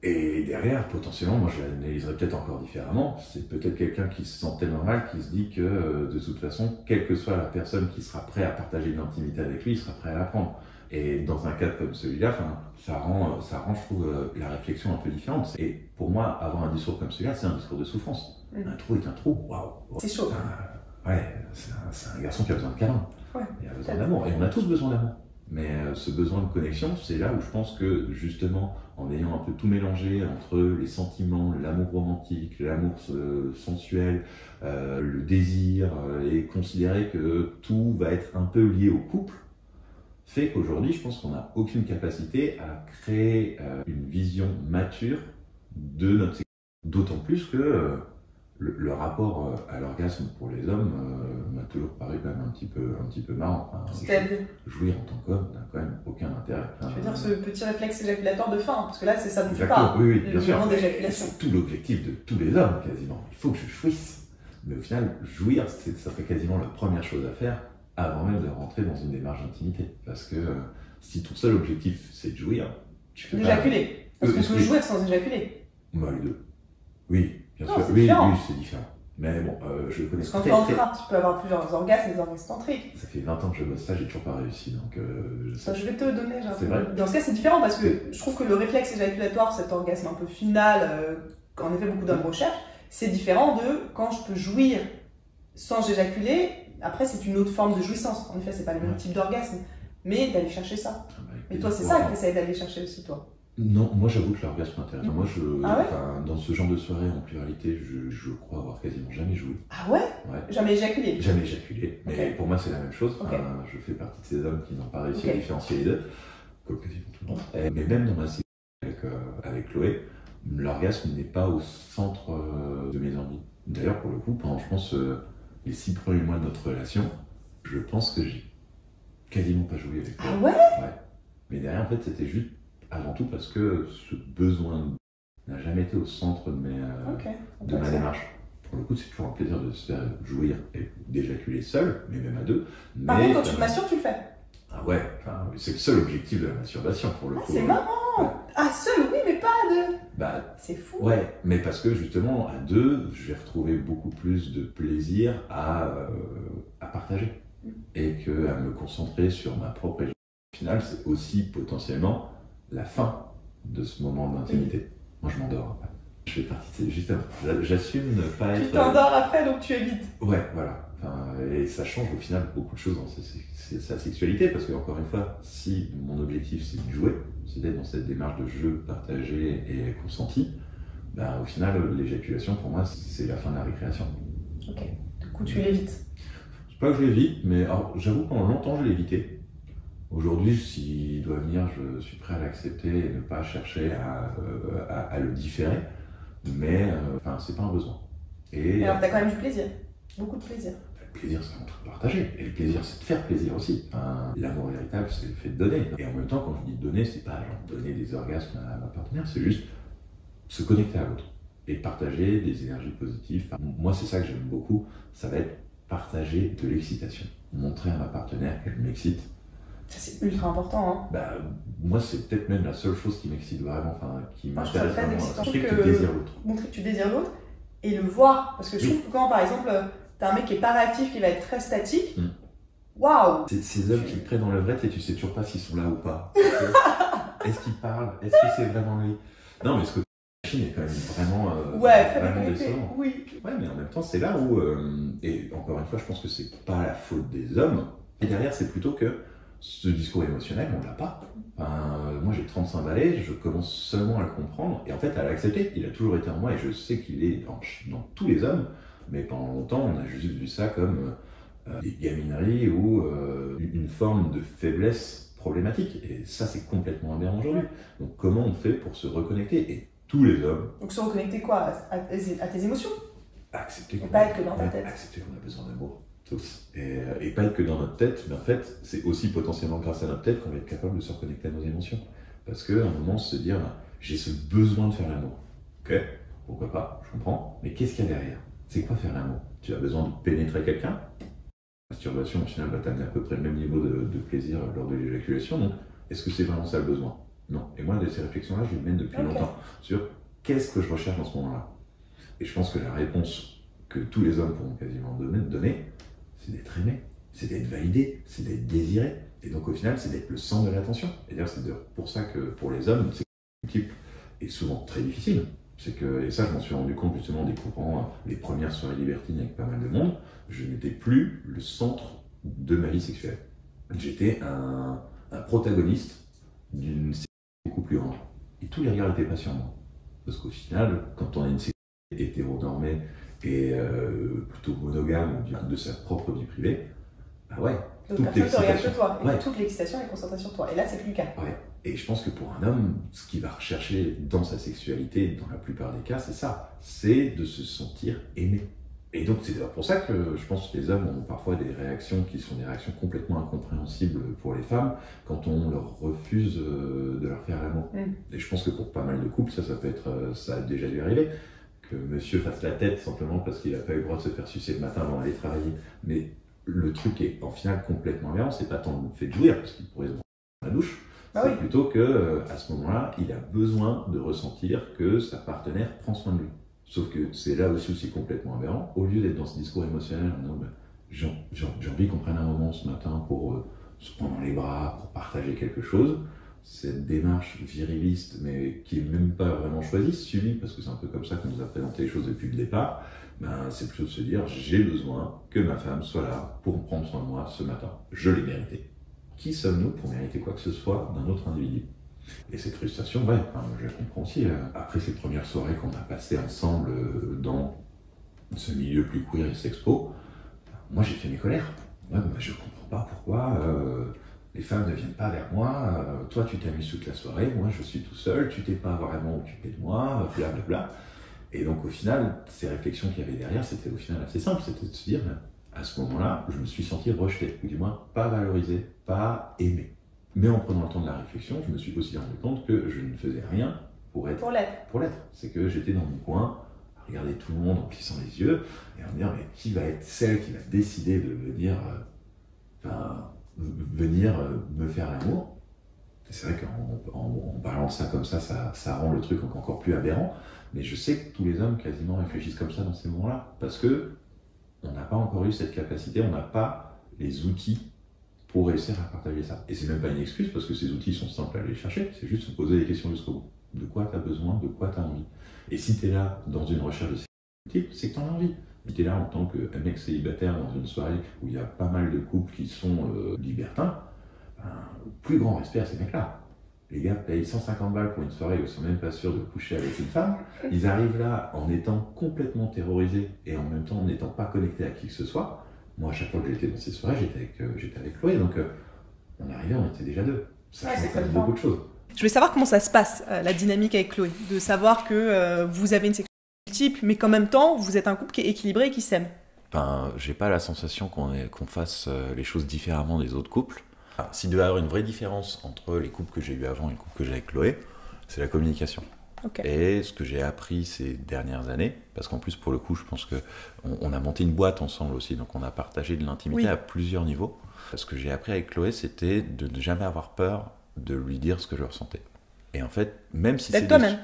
Et derrière, potentiellement, moi je l'analyserais peut-être encore différemment, c'est peut-être quelqu'un qui se sent tellement mal, qui se dit que de toute façon, quelle que soit la personne qui sera prête à partager une intimité avec lui, il sera prêt à la prendre. Et dans un cadre comme celui-là, ça rend, je trouve, la réflexion un peu différente. Et pour moi, avoir un discours comme celui-là, c'est un discours de souffrance. Un trou est un trou, waouh. C'est chaud. C'est un garçon qui a besoin de câlin. Ouais, il a besoin d'amour. Et on a tous besoin d'amour. Mais ce besoin de connexion, c'est là où je pense que justement, en ayant un peu tout mélangé entre les sentiments, l'amour romantique, l'amour sensuel, le désir, et considérer que tout va être un peu lié au couple, fait qu'aujourd'hui, je pense qu'on n'a aucune capacité à créer une vision mature de notre sexualité. D'autant plus que le rapport à l'orgasme pour les hommes m'a toujours paru quand même un petit peu marrant. Jouir en tant qu'homme n'a quand même aucun intérêt. Je veux dire, ce petit réflexe éjaculatoire de faim, parce que là, c'est ça dont tu parles. parles. Oui, bien sûr. C'est tout l'objectif de tous les hommes, quasiment. Il faut que je jouisse. Mais au final, jouir, ça fait quasiment la première chose à faire avant même de rentrer dans une démarche d'intimité. Parce que si ton seul objectif, c'est de jouir, tu fais d'éjaculer. Parce qu'on peut jouir sans éjaculer. Bah, les deux. Oui. Bien sûr. Oui, c'est différent. Mais bon, je connais Parce qu'en tantra, tu peux avoir plusieurs orgasmes, des orgasmes tantriques. Ça fait 20 ans que je bosse ça, j'ai toujours pas réussi. Donc, je vais te le donner. Vrai. Dans ce cas, c'est différent parce que je trouve que le réflexe éjaculatoire, cet orgasme un peu final, qu'en effet beaucoup d'hommes recherchent, c'est différent de quand je peux jouir sans éjaculer. Après, c'est une autre forme de jouissance. En effet, c'est pas le même type d'orgasme, mais d'aller chercher ça. Mais toi, c'est ça que tu essayes d'aller chercher aussi, toi. Non, moi j'avoue que l'orgasme m'intéresse. Moi, ouais dans ce genre de soirée en pluralité, je crois avoir quasiment jamais joué. Ah ouais, Jamais éjaculé. Jamais éjaculé, mais pour moi c'est la même chose. Je fais partie de ces hommes qui n'ont pas réussi à différencier les deux, comme quasiment tout le monde. Mais même dans ma série avec Chloé, l'orgasme n'est pas au centre de mes envies. D'ailleurs, pour le coup, pendant je pense les 6 premiers mois de notre relation, je pense que j'ai quasiment pas joué avec Chloé. Ah ouais. Mais derrière, en fait, c'était juste avant tout parce que ce besoin n'a jamais été au centre de ma démarche. Pour le coup, c'est toujours un plaisir de se faire jouir et d'éjaculer seul, mais même à deux. Par contre, quand tu te masturbes, tu le fais. Ah ouais, c'est le seul objectif de la masturbation pour le coup. C'est marrant. Ah, seul, oui, mais pas à deux. C'est fou. Ouais, mais parce que justement, à deux, je vais retrouver beaucoup plus de plaisir à partager. Et qu'à me concentrer sur ma propre éjaculation. Au final, c'est aussi potentiellement la fin de ce moment d'intimité. Moi, je m'endors. Je fais partie de justement. J'assume ne pas être. Tu t'endors après, donc tu évites. Ouais, voilà. Et ça change au final beaucoup de choses dans sa sexualité, parce que encore une fois, si mon objectif c'est de jouer, c'est d'être dans cette démarche de jeu partagé et consenti, au final, l'éjaculation pour moi, c'est la fin de la récréation. Ok. Du coup, tu l'évites. C'est pas que je l'évite, mais j'avoue pendant longtemps je l'ai évité. Aujourd'hui, s'il doit venir, je suis prêt à l'accepter et ne pas chercher à le différer, mais c'est pas un besoin. Et alors, t'as quand même du plaisir, beaucoup de plaisir. Le plaisir, c'est un truc partagé, et le plaisir, c'est de faire plaisir aussi. L'amour véritable, c'est le fait de donner. Et en même temps, quand je dis donner, c'est pas genre donner des orgasmes à ma partenaire, c'est juste se connecter à l'autre et partager des énergies positives. Moi, c'est ça que j'aime beaucoup, ça va être partager de l'excitation. Montrer à ma partenaire qu'elle m'excite, Ça, c'est ultra important. Hein. Bah, moi, c'est peut-être même la seule chose qui m'excite vraiment, enfin, qui m'intéresse vraiment. Je Montrer que tu désires l'autre. Montrer que tu désires l'autre et le voir. Parce que je trouve que quand, par exemple, t'as un mec qui est pas réactif, qui va être très statique, waouh! C'est ces hommes qui te prennent dans le vrai et tu sais toujours pas s'ils sont là ou pas. Est-ce qu'ils parlent? Est-ce que c'est vraiment lui? Non, mais ce côté machine est quand même vraiment, très vraiment déconnecté. décevant. Oui. Ouais, mais en même temps, c'est là où, et encore une fois, je pense que c'est pas la faute des hommes. Et derrière, c'est plutôt que ce discours émotionnel, on l'a pas. Enfin, moi, j'ai 35 balais, je commence seulement à le comprendre, et en fait, à l'accepter. Il a toujours été en moi, et je sais qu'il est dans tous les hommes, mais pendant longtemps, on a juste vu ça comme des gamineries ou une forme de faiblesse problématique. Et ça, c'est complètement aberrant aujourd'hui. Donc, comment on fait pour se reconnecter? Et tous les hommes. Donc, se reconnecter quoi? À tes émotions? Accepter qu'on pas être que dans ta tête. Accepter qu'on a besoin d'amour, tous. Et pas être que dans notre tête, mais en fait, c'est aussi potentiellement grâce à notre tête qu'on va être capable de se reconnecter à nos émotions. Parce qu'à un moment, se dire, j'ai ce besoin de faire l'amour. Ok, pourquoi pas, je comprends. Mais qu'est-ce qu'il y a derrière? C'est quoi faire l'amour? Tu as besoin de pénétrer quelqu'un? La masturbation, au final, va t'amener à peu près le même niveau de plaisir lors de l'éjaculation. Donc, est-ce que c'est vraiment ça le besoin? Non. Et moi, ces réflexions-là, je les mène depuis longtemps sur qu'est-ce que je recherche dans ce moment-là. Et je pense que la réponse que tous les hommes pourront quasiment donner, c'est d'être aimé, c'est d'être validé, c'est d'être désiré. Et donc au final, c'est d'être le centre de l'attention. Et d'ailleurs, c'est pour ça que pour les hommes, c'est multiple et souvent très difficile. Et ça, je m'en suis rendu compte justement en découvrant les premières soirées libertines avec pas mal de monde. Je n'étais plus le centre de ma vie sexuelle. J'étais un protagoniste d'une série beaucoup plus grande. Et tous les regards n'étaient pas sur moi. Parce qu'au final, quand on a une sexualité hétéronormée et plutôt monogame de sa propre vie privée, bah ouais. Donc personne ne te regarde que toi. Et toute l'excitation est concentrée sur toi. Et là, c'est plus le cas. Ouais. Et je pense que pour un homme, ce qu'il va rechercher dans sa sexualité, dans la plupart des cas, c'est ça. C'est de se sentir aimé. Et donc c'est pour ça que je pense que les hommes ont parfois des réactions qui sont des réactions complètement incompréhensibles pour les femmes quand on leur refuse de leur faire l'amour. Et je pense que pour pas mal de couples, ça a déjà dû arriver. Que monsieur fasse la tête simplement parce qu'il n'a pas eu le droit de se faire sucer le matin avant d'aller travailler. Mais le truc est en final complètement aberrant, c'est pas tant le fait de jouir, parce qu'il pourrait se branler dans la douche, c'est plutôt qu'à ce moment-là, il a besoin de ressentir que sa partenaire prend soin de lui. Sauf que c'est là aussi complètement aberrant. Au lieu d'être dans ce discours émotionnel, j'ai envie qu'on prenne un moment ce matin pour se prendre dans les bras, pour partager quelque chose. Cette démarche viriliste, mais qui n'est même pas vraiment choisie, subie, parce que c'est un peu comme ça qu'on nous a présenté les choses depuis le départ, c'est plutôt de se dire, j'ai besoin que ma femme soit là pour prendre soin de moi ce matin. Je l'ai mérité. Qui sommes-nous pour mériter quoi que ce soit d'un autre individu? Et cette frustration, je la comprends aussi. Après ces premières soirées qu'on a passées ensemble dans ce milieu plus queer et sexpo, moi j'ai fait mes colères. Je comprends pas pourquoi les femmes ne viennent pas vers moi. Toi tu t'amuses toute la soirée, moi je suis tout seul, tu t'es pas vraiment occupé de moi, blablabla. Et donc au final, ces réflexions qu'il y avait derrière, c'était au final assez simple, c'était de se dire, à ce moment-là, je me suis senti rejeté, ou du moins pas valorisé, pas aimé. Mais en prenant le temps de la réflexion, je me suis aussi rendu compte que je ne faisais rien pour l'être. C'est que j'étais dans mon coin, à regarder tout le monde en plissant les yeux, et en me dire, mais qui va être celle qui va décider de venir me faire l'amour? C'est vrai qu'en parlant de ça comme ça rend le truc encore plus aberrant, mais je sais que tous les hommes quasiment réfléchissent comme ça dans ces moments-là, parce que on n'a pas encore eu cette capacité, on n'a pas les outils pour réussir à partager ça. Et c'est même pas une excuse, parce que ces outils sont simples à aller chercher, c'est juste se poser des questions jusqu'au bout. De quoi tu as besoin, de quoi tu as envie. Et si tu es là dans une recherche de sécurité, c'est que tu en as envie. Si tu es là en tant qu'un mec célibataire dans une soirée où il y a pas mal de couples qui sont libertins, plus grand respect à ces mecs-là. Les gars payent 150 balles pour une soirée où ils sont même pas sûrs de coucher avec une femme. Ils arrivent là en étant complètement terrorisés et en même temps en n'étant pas connectés à qui que ce soit. Moi, à chaque fois que j'étais dans ces soirées, j'étais avec Chloé, donc on arrivait, on était déjà deux. Ça change quand même beaucoup de choses. Je voulais savoir comment ça se passe, la dynamique avec Chloé, de savoir que vous avez une sexualité multiple, mais qu'en même temps, vous êtes un couple qui est équilibré et qui s'aime. J'ai pas la sensation qu'on fasse les choses différemment des autres couples. S'il devait y avoir une vraie différence entre les couples que j'ai eus avant et les couples que j'ai avec Chloé, c'est la communication. Okay. Et ce que j'ai appris ces dernières années, parce qu'en plus, pour le coup, je pense qu'on a monté une boîte ensemble aussi, donc on a partagé de l'intimité à plusieurs niveaux. Ce que j'ai appris avec Chloé, c'était de ne jamais avoir peur de lui dire ce que je ressentais. Et en fait, même si c'est... D'être toi-même.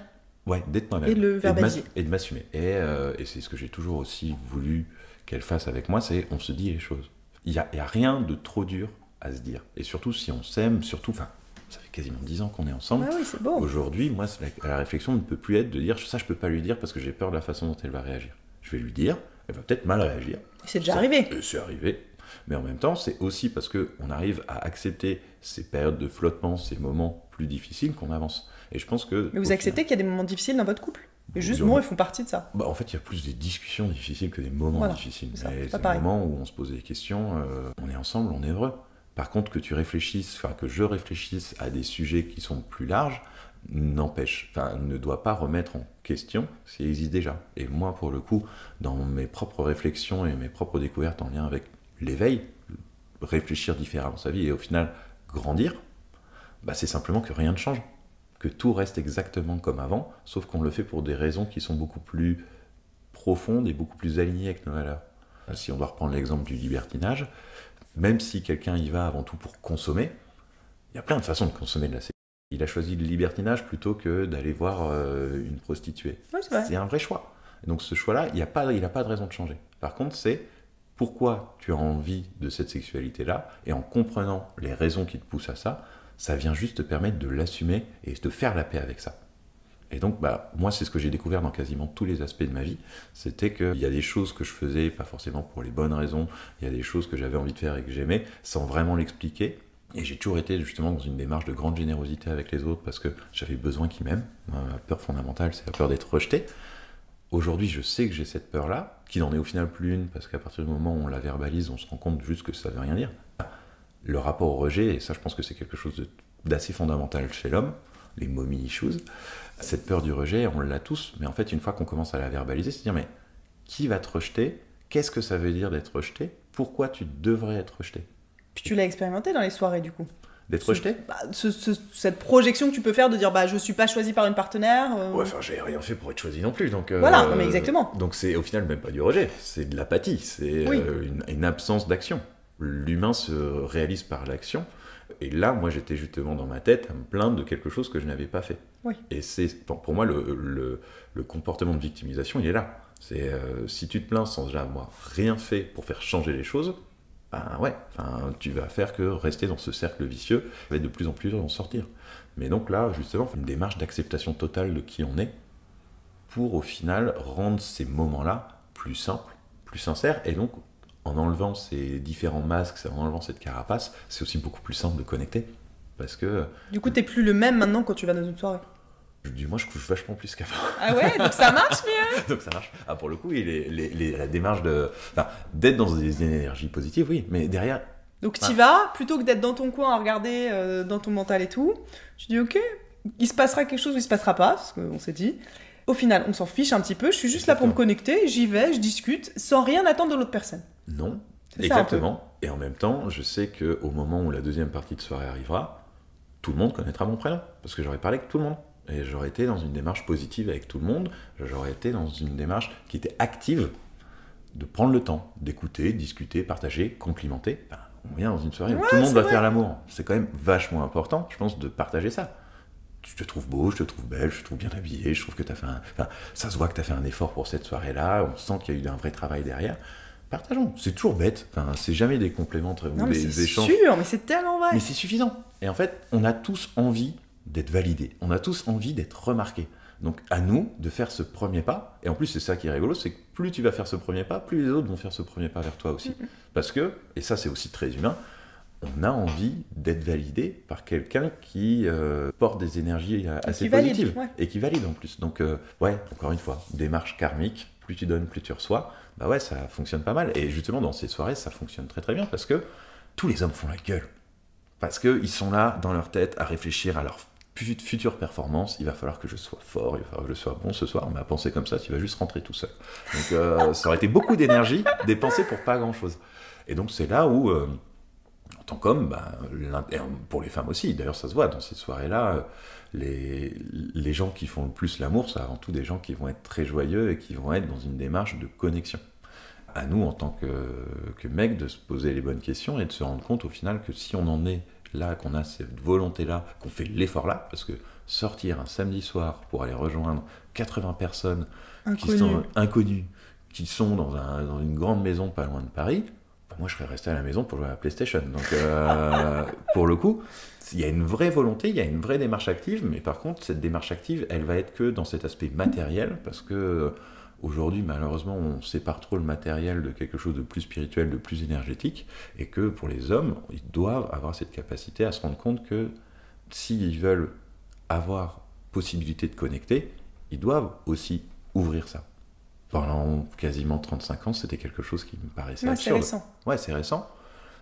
Ouais, d'être moi-même. Et de le verbaliser. Et de m'assumer. Et c'est ce que j'ai toujours aussi voulu qu'elle fasse avec moi, c'est on se dit les choses. Il y a rien de trop dur à se dire. Et surtout, si on s'aime, surtout, enfin, ça fait quasiment 10 ans qu'on est ensemble. Ah oui, c'est beau. Aujourd'hui, moi, la réflexion ne peut plus être de dire ça, je peux pas lui dire parce que j'ai peur de la façon dont elle va réagir. Je vais lui dire, elle va peut-être mal réagir. C'est déjà arrivé. C'est arrivé. Mais en même temps, c'est aussi parce qu'on arrive à accepter ces périodes de flottement, ces moments plus difficiles qu'on avance. Et je pense que... Mais vous acceptez qu'il y a des moments difficiles dans votre couple? Et juste, ils font partie de ça. Bah, en fait, il y a plus des discussions difficiles que des moments difficiles. C'est des moments où on se pose des questions, on est ensemble, on est heureux. Par contre, que tu réfléchisses, enfin que je réfléchisse à des sujets qui sont plus larges, n'empêche, enfin ne doit pas remettre en question ce qui existe déjà. Et moi, pour le coup, dans mes propres réflexions et mes propres découvertes en lien avec l'éveil, réfléchir différemment sa vie et au final grandir, bah, c'est simplement que rien ne change. Que tout reste exactement comme avant, sauf qu'on le fait pour des raisons qui sont beaucoup plus profondes et beaucoup plus alignées avec nos valeurs. Si on doit reprendre l'exemple du libertinage, même si quelqu'un y va avant tout pour consommer, il y a plein de façons de consommer de la sécurité. Il a choisi le libertinage plutôt que d'aller voir une prostituée. Oui, c'est un vrai choix. Et donc ce choix-là, il n'a pas de raison de changer. Par contre, c'est pourquoi tu as envie de cette sexualité-là, et en comprenant les raisons qui te poussent à ça, ça vient juste te permettre de l'assumer et de faire la paix avec ça. Et donc, bah, moi, c'est ce que j'ai découvert dans quasiment tous les aspects de ma vie, c'était qu'il y a des choses que je faisais, pas forcément pour les bonnes raisons, il y a des choses que j'avais envie de faire et que j'aimais, sans vraiment l'expliquer. Et j'ai toujours été justement dans une démarche de grande générosité avec les autres, parce que j'avais besoin qu'ils m'aiment. La peur fondamentale, c'est la peur d'être rejeté. Aujourd'hui, je sais que j'ai cette peur-là, qui n'en est au final plus une, parce qu'à partir du moment où on la verbalise, on se rend compte juste que ça ne veut rien dire. Le rapport au rejet, et ça je pense que c'est quelque chose d'assez fondamental chez l'homme, les mommy issues, cette peur du rejet, on l'a tous, mais en fait une fois qu'on commence à la verbaliser, c'est dire mais qui va te rejeter? Qu'est-ce que ça veut dire d'être rejeté? Pourquoi tu devrais être rejeté? Puis tu l'as expérimenté dans les soirées du coup? D'être rejeté? Cette projection que tu peux faire de dire bah je suis pas choisi par une partenaire. Ouais, enfin j'ai rien fait pour être choisi non plus, donc. Voilà, non, mais exactement. Donc c'est au final même pas du rejet, c'est de l'apathie, c'est une absence d'action. L'humain se réalise par l'action. Et là, moi, j'étais justement dans ma tête à me plaindre de quelque chose que je n'avais pas fait. Oui. Et c'est, pour moi, le comportement de victimisation, il est là. C'est si tu te plains sans avoir rien fait pour faire changer les choses, ben ouais, tu vas faire que rester dans ce cercle vicieux, va être de plus en plus dur d'en sortir. Mais donc là, justement, une démarche d'acceptation totale de qui on est, pour au final rendre ces moments-là plus simples, plus sincères, et donc en enlevant ces différents masques, en enlevant cette carapace, c'est aussi beaucoup plus simple de connecter. Parce que... Du coup, t'es plus le même maintenant quand tu vas dans une soirée? Moi, je couche vachement plus qu'avant. Ah ouais? Donc ça marche mieux? Donc ça marche. Ah, pour le coup, la démarche d'être dans des énergies positives, oui, mais derrière... Donc t'y vas, plutôt que d'être dans ton coin à regarder dans ton mental et tout, tu dis ok, il se passera quelque chose ou il se passera pas, parce qu'on s'est dit... Au final, on s'en fiche un petit peu, je suis juste là pour me connecter, j'y vais, je discute, sans rien attendre de l'autre personne. Non, exactement. Et en même temps, je sais qu'au moment où la deuxième partie de soirée arrivera, tout le monde connaîtra mon prénom, parce que j'aurai parlé avec tout le monde. Et j'aurais été dans une démarche positive avec tout le monde, j'aurais été dans une démarche qui était active, de prendre le temps, d'écouter, discuter, partager, complimenter. On vient dans une soirée où tout le monde va faire l'amour. C'est quand même vachement important, je pense, de partager ça. Je te trouve beau, je te trouve belle, je te trouve bien habillée, je trouve que tu as fait ça se voit que tu as fait un effort pour cette soirée-là, on sent qu'il y a eu un vrai travail derrière. Partageons, c'est toujours bête, c'est jamais des compléments ou des échanges. C'est sûr, mais c'est tellement vrai. Mais c'est suffisant. Et en fait, on a tous envie d'être validés, on a tous envie d'être remarqués. Donc à nous de faire ce premier pas, et en plus c'est ça qui est rigolo, c'est que plus tu vas faire ce premier pas, plus les autres vont faire ce premier pas vers toi aussi. Parce que, et ça c'est aussi très humain, on a envie d'être validé par quelqu'un qui porte des énergies assez positives et qui valide en plus. Donc, ouais, encore une fois, démarche karmique, plus tu donnes, plus tu reçois. Bah ouais, ça fonctionne pas mal. Et justement, dans ces soirées, ça fonctionne très très bien parce que tous les hommes font la gueule. Parce qu'ils sont là, dans leur tête, à réfléchir à leur future performance. Il va falloir que je sois fort, il va falloir que je sois bon ce soir. Mais à penser comme ça, tu vas juste rentrer tout seul. Donc, ça aurait été beaucoup d'énergie dépensée pour pas grand-chose. Et donc, c'est là où... En tant qu'homme, et pour les femmes aussi, d'ailleurs ça se voit dans ces soirées-là, les gens qui font le plus l'amour, c'est avant tout des gens qui vont être très joyeux et qui vont être dans une démarche de connexion. À nous, en tant que mecs, de se poser les bonnes questions et de se rendre compte au final que si on en est là, qu'on a cette volonté-là, qu'on fait l'effort-là, parce que sortir un samedi soir pour aller rejoindre 80 personnes qui sont inconnues, qui sont dans une grande maison pas loin de Paris, moi je serais resté à la maison pour jouer à la PlayStation. Donc pour le coup, il y a une vraie volonté, il y a une vraie démarche active, mais par contre cette démarche active, elle va être que dans cet aspect matériel, parce que aujourd'hui malheureusement on sépare trop le matériel de quelque chose de plus spirituel, de plus énergétique, et que pour les hommes, ils doivent avoir cette capacité à se rendre compte que s'ils veulent avoir possibilité de connecter, ils doivent aussi ouvrir ça. Pendant quasiment 35 ans, c'était quelque chose qui me paraissait absurde. C'est récent. Ouais, c'est récent.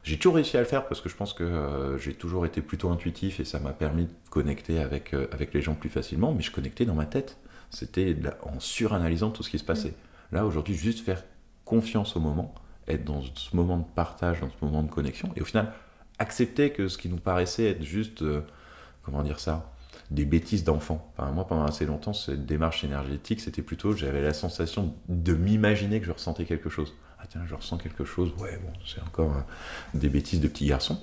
J'ai toujours réussi à le faire parce que je pense que j'ai toujours été plutôt intuitif et ça m'a permis de connecter avec les gens plus facilement, mais je connectais dans ma tête. C'était en suranalysant tout ce qui se passait. Là, aujourd'hui, juste faire confiance au moment, être dans ce moment de partage, dans ce moment de connexion, et au final, accepter que ce qui nous paraissait être juste, comment dire ça, des bêtises d'enfants. Enfin, moi, pendant assez longtemps, cette démarche énergétique, c'était plutôt, j'avais la sensation de m'imaginer que je ressentais quelque chose. Ah tiens, je ressens quelque chose, ouais, bon, c'est encore des bêtises de petits garçons.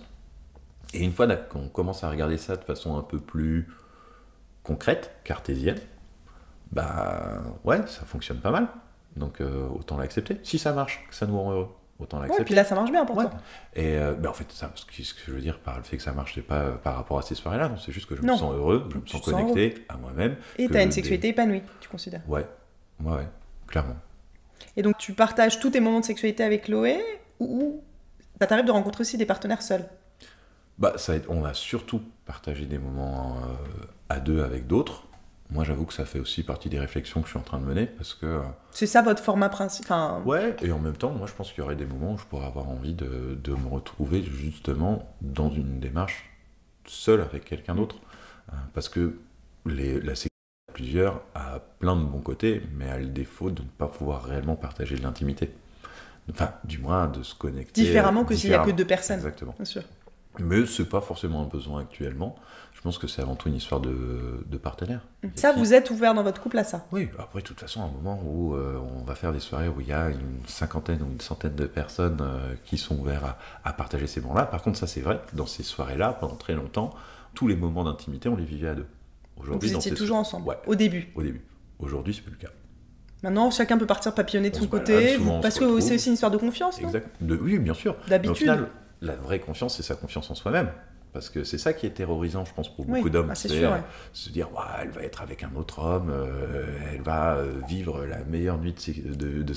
Et une fois qu'on commence à regarder ça de façon un peu plus concrète, cartésienne, ouais, ça fonctionne pas mal. Donc autant l'accepter. Si ça marche, que ça nous rend heureux, autant l'accepter. Ouais, puis là, ça marche bien pour toi. Et en fait, ça, ce que je veux dire par le fait que ça marche, c'est pas par rapport à ces soirées-là, non, c'est juste que je me sens heureux, je me sens connecté à moi-même. Et tu as une sexualité épanouie, tu considères? Ouais, clairement. Et donc, tu partages tous tes moments de sexualité avec Chloé ou ça t'arrive de rencontrer aussi des partenaires seuls? On a surtout partagé des moments à deux avec d'autres. Moi, j'avoue que ça fait aussi partie des réflexions que je suis en train de mener parce que... C'est ça votre format principal? Ouais, et en même temps, moi, je pense qu'il y aurait des moments où je pourrais avoir envie de me retrouver justement dans une démarche seule avec quelqu'un d'autre. Parce que la sexualité à plusieurs a plein de bons côtés, mais a le défaut de ne pas pouvoir réellement partager de l'intimité. Enfin, du moins, de se connecter... Différemment que s'il n'y a que deux personnes. Exactement. Bien sûr. Mais c'est pas forcément un besoin actuellement. Je pense que c'est avant tout une histoire de partenaires. Ça, vous êtes ouvert dans votre couple à ça? Oui, après, de toute façon, à un moment où on va faire des soirées où il y a une cinquantaine ou une centaine de personnes qui sont ouvertes à partager ces moments-là. Par contre, ça, c'est vrai, dans ces soirées-là, pendant très longtemps, tous les moments d'intimité, on les vivait à deux. Aujourd'hui, vous étiez toujours ensemble? Ouais. Au début? Au début. Aujourd'hui, c'est plus le cas. Maintenant, chacun peut partir papillonner de son côté, parce que c'est aussi une histoire de confiance, non? Exact. Oui, bien sûr. D'habitude. Au final, la vraie confiance, c'est sa confiance en soi-même. Parce que c'est ça qui est terrorisant, je pense, pour beaucoup d'hommes. C'est sûr, se dire, elle va être avec un autre homme, elle va vivre la meilleure nuit de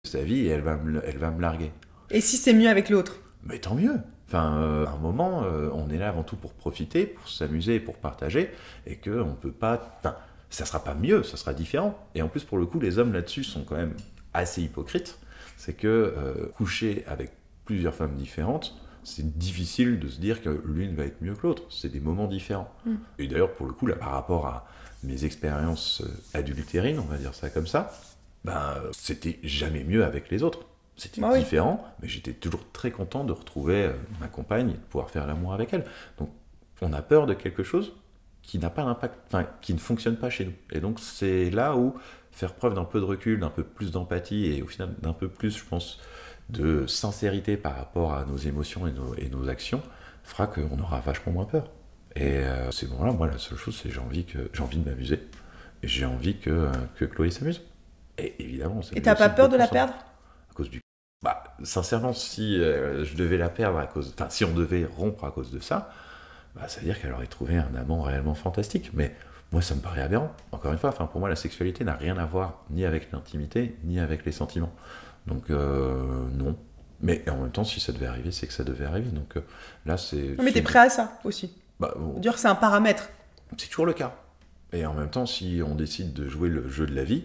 sa vie et elle va me larguer. Et si c'est mieux avec l'autre? Mais tant mieux. Enfin, à un moment, on est là avant tout pour profiter, pour s'amuser, pour partager, et qu'on ne peut pas... Enfin, ça sera pas mieux, ça sera différent. Et en plus, pour le coup, les hommes là-dessus sont quand même assez hypocrites. C'est que coucher avec plusieurs femmes différentes, c'est difficile de se dire que l'une va être mieux que l'autre. C'est des moments différents. Et d'ailleurs, pour le coup, là, par rapport à mes expériences adultérines, on va dire ça comme ça, c'était jamais mieux avec les autres. C'était différent, mais j'étais toujours très content de retrouver ma compagne et de pouvoir faire l'amour avec elle. Donc, on a peur de quelque chose qui n'a pas d'impact, enfin, qui ne fonctionne pas chez nous. Et donc, c'est là où faire preuve d'un peu de recul, d'un peu plus d'empathie et au final d'un peu plus, je pense, de sincérité par rapport à nos émotions et nos actions fera qu'on aura vachement moins peur. Et c'est bon là, moi la seule chose c'est j'ai envie de m'amuser et j'ai envie que Chloé s'amuse. Et évidemment. Et t'as pas peur de la perdre? À cause du... sincèrement, si je devais la perdre enfin si on devait rompre à cause de ça, ça veut dire qu'elle aurait trouvé un amant réellement fantastique. Mais moi ça me paraît aberrant. Encore une fois, pour moi la sexualité n'a rien à voir ni avec l'intimité ni avec les sentiments. Donc non. Mais en même temps, si ça devait arriver, c'est que ça devait arriver. Donc là, c'est... Mais t'es prêt à ça aussi? Dire que c'est un paramètre. C'est toujours le cas. Et en même temps, si on décide de jouer le jeu de la vie,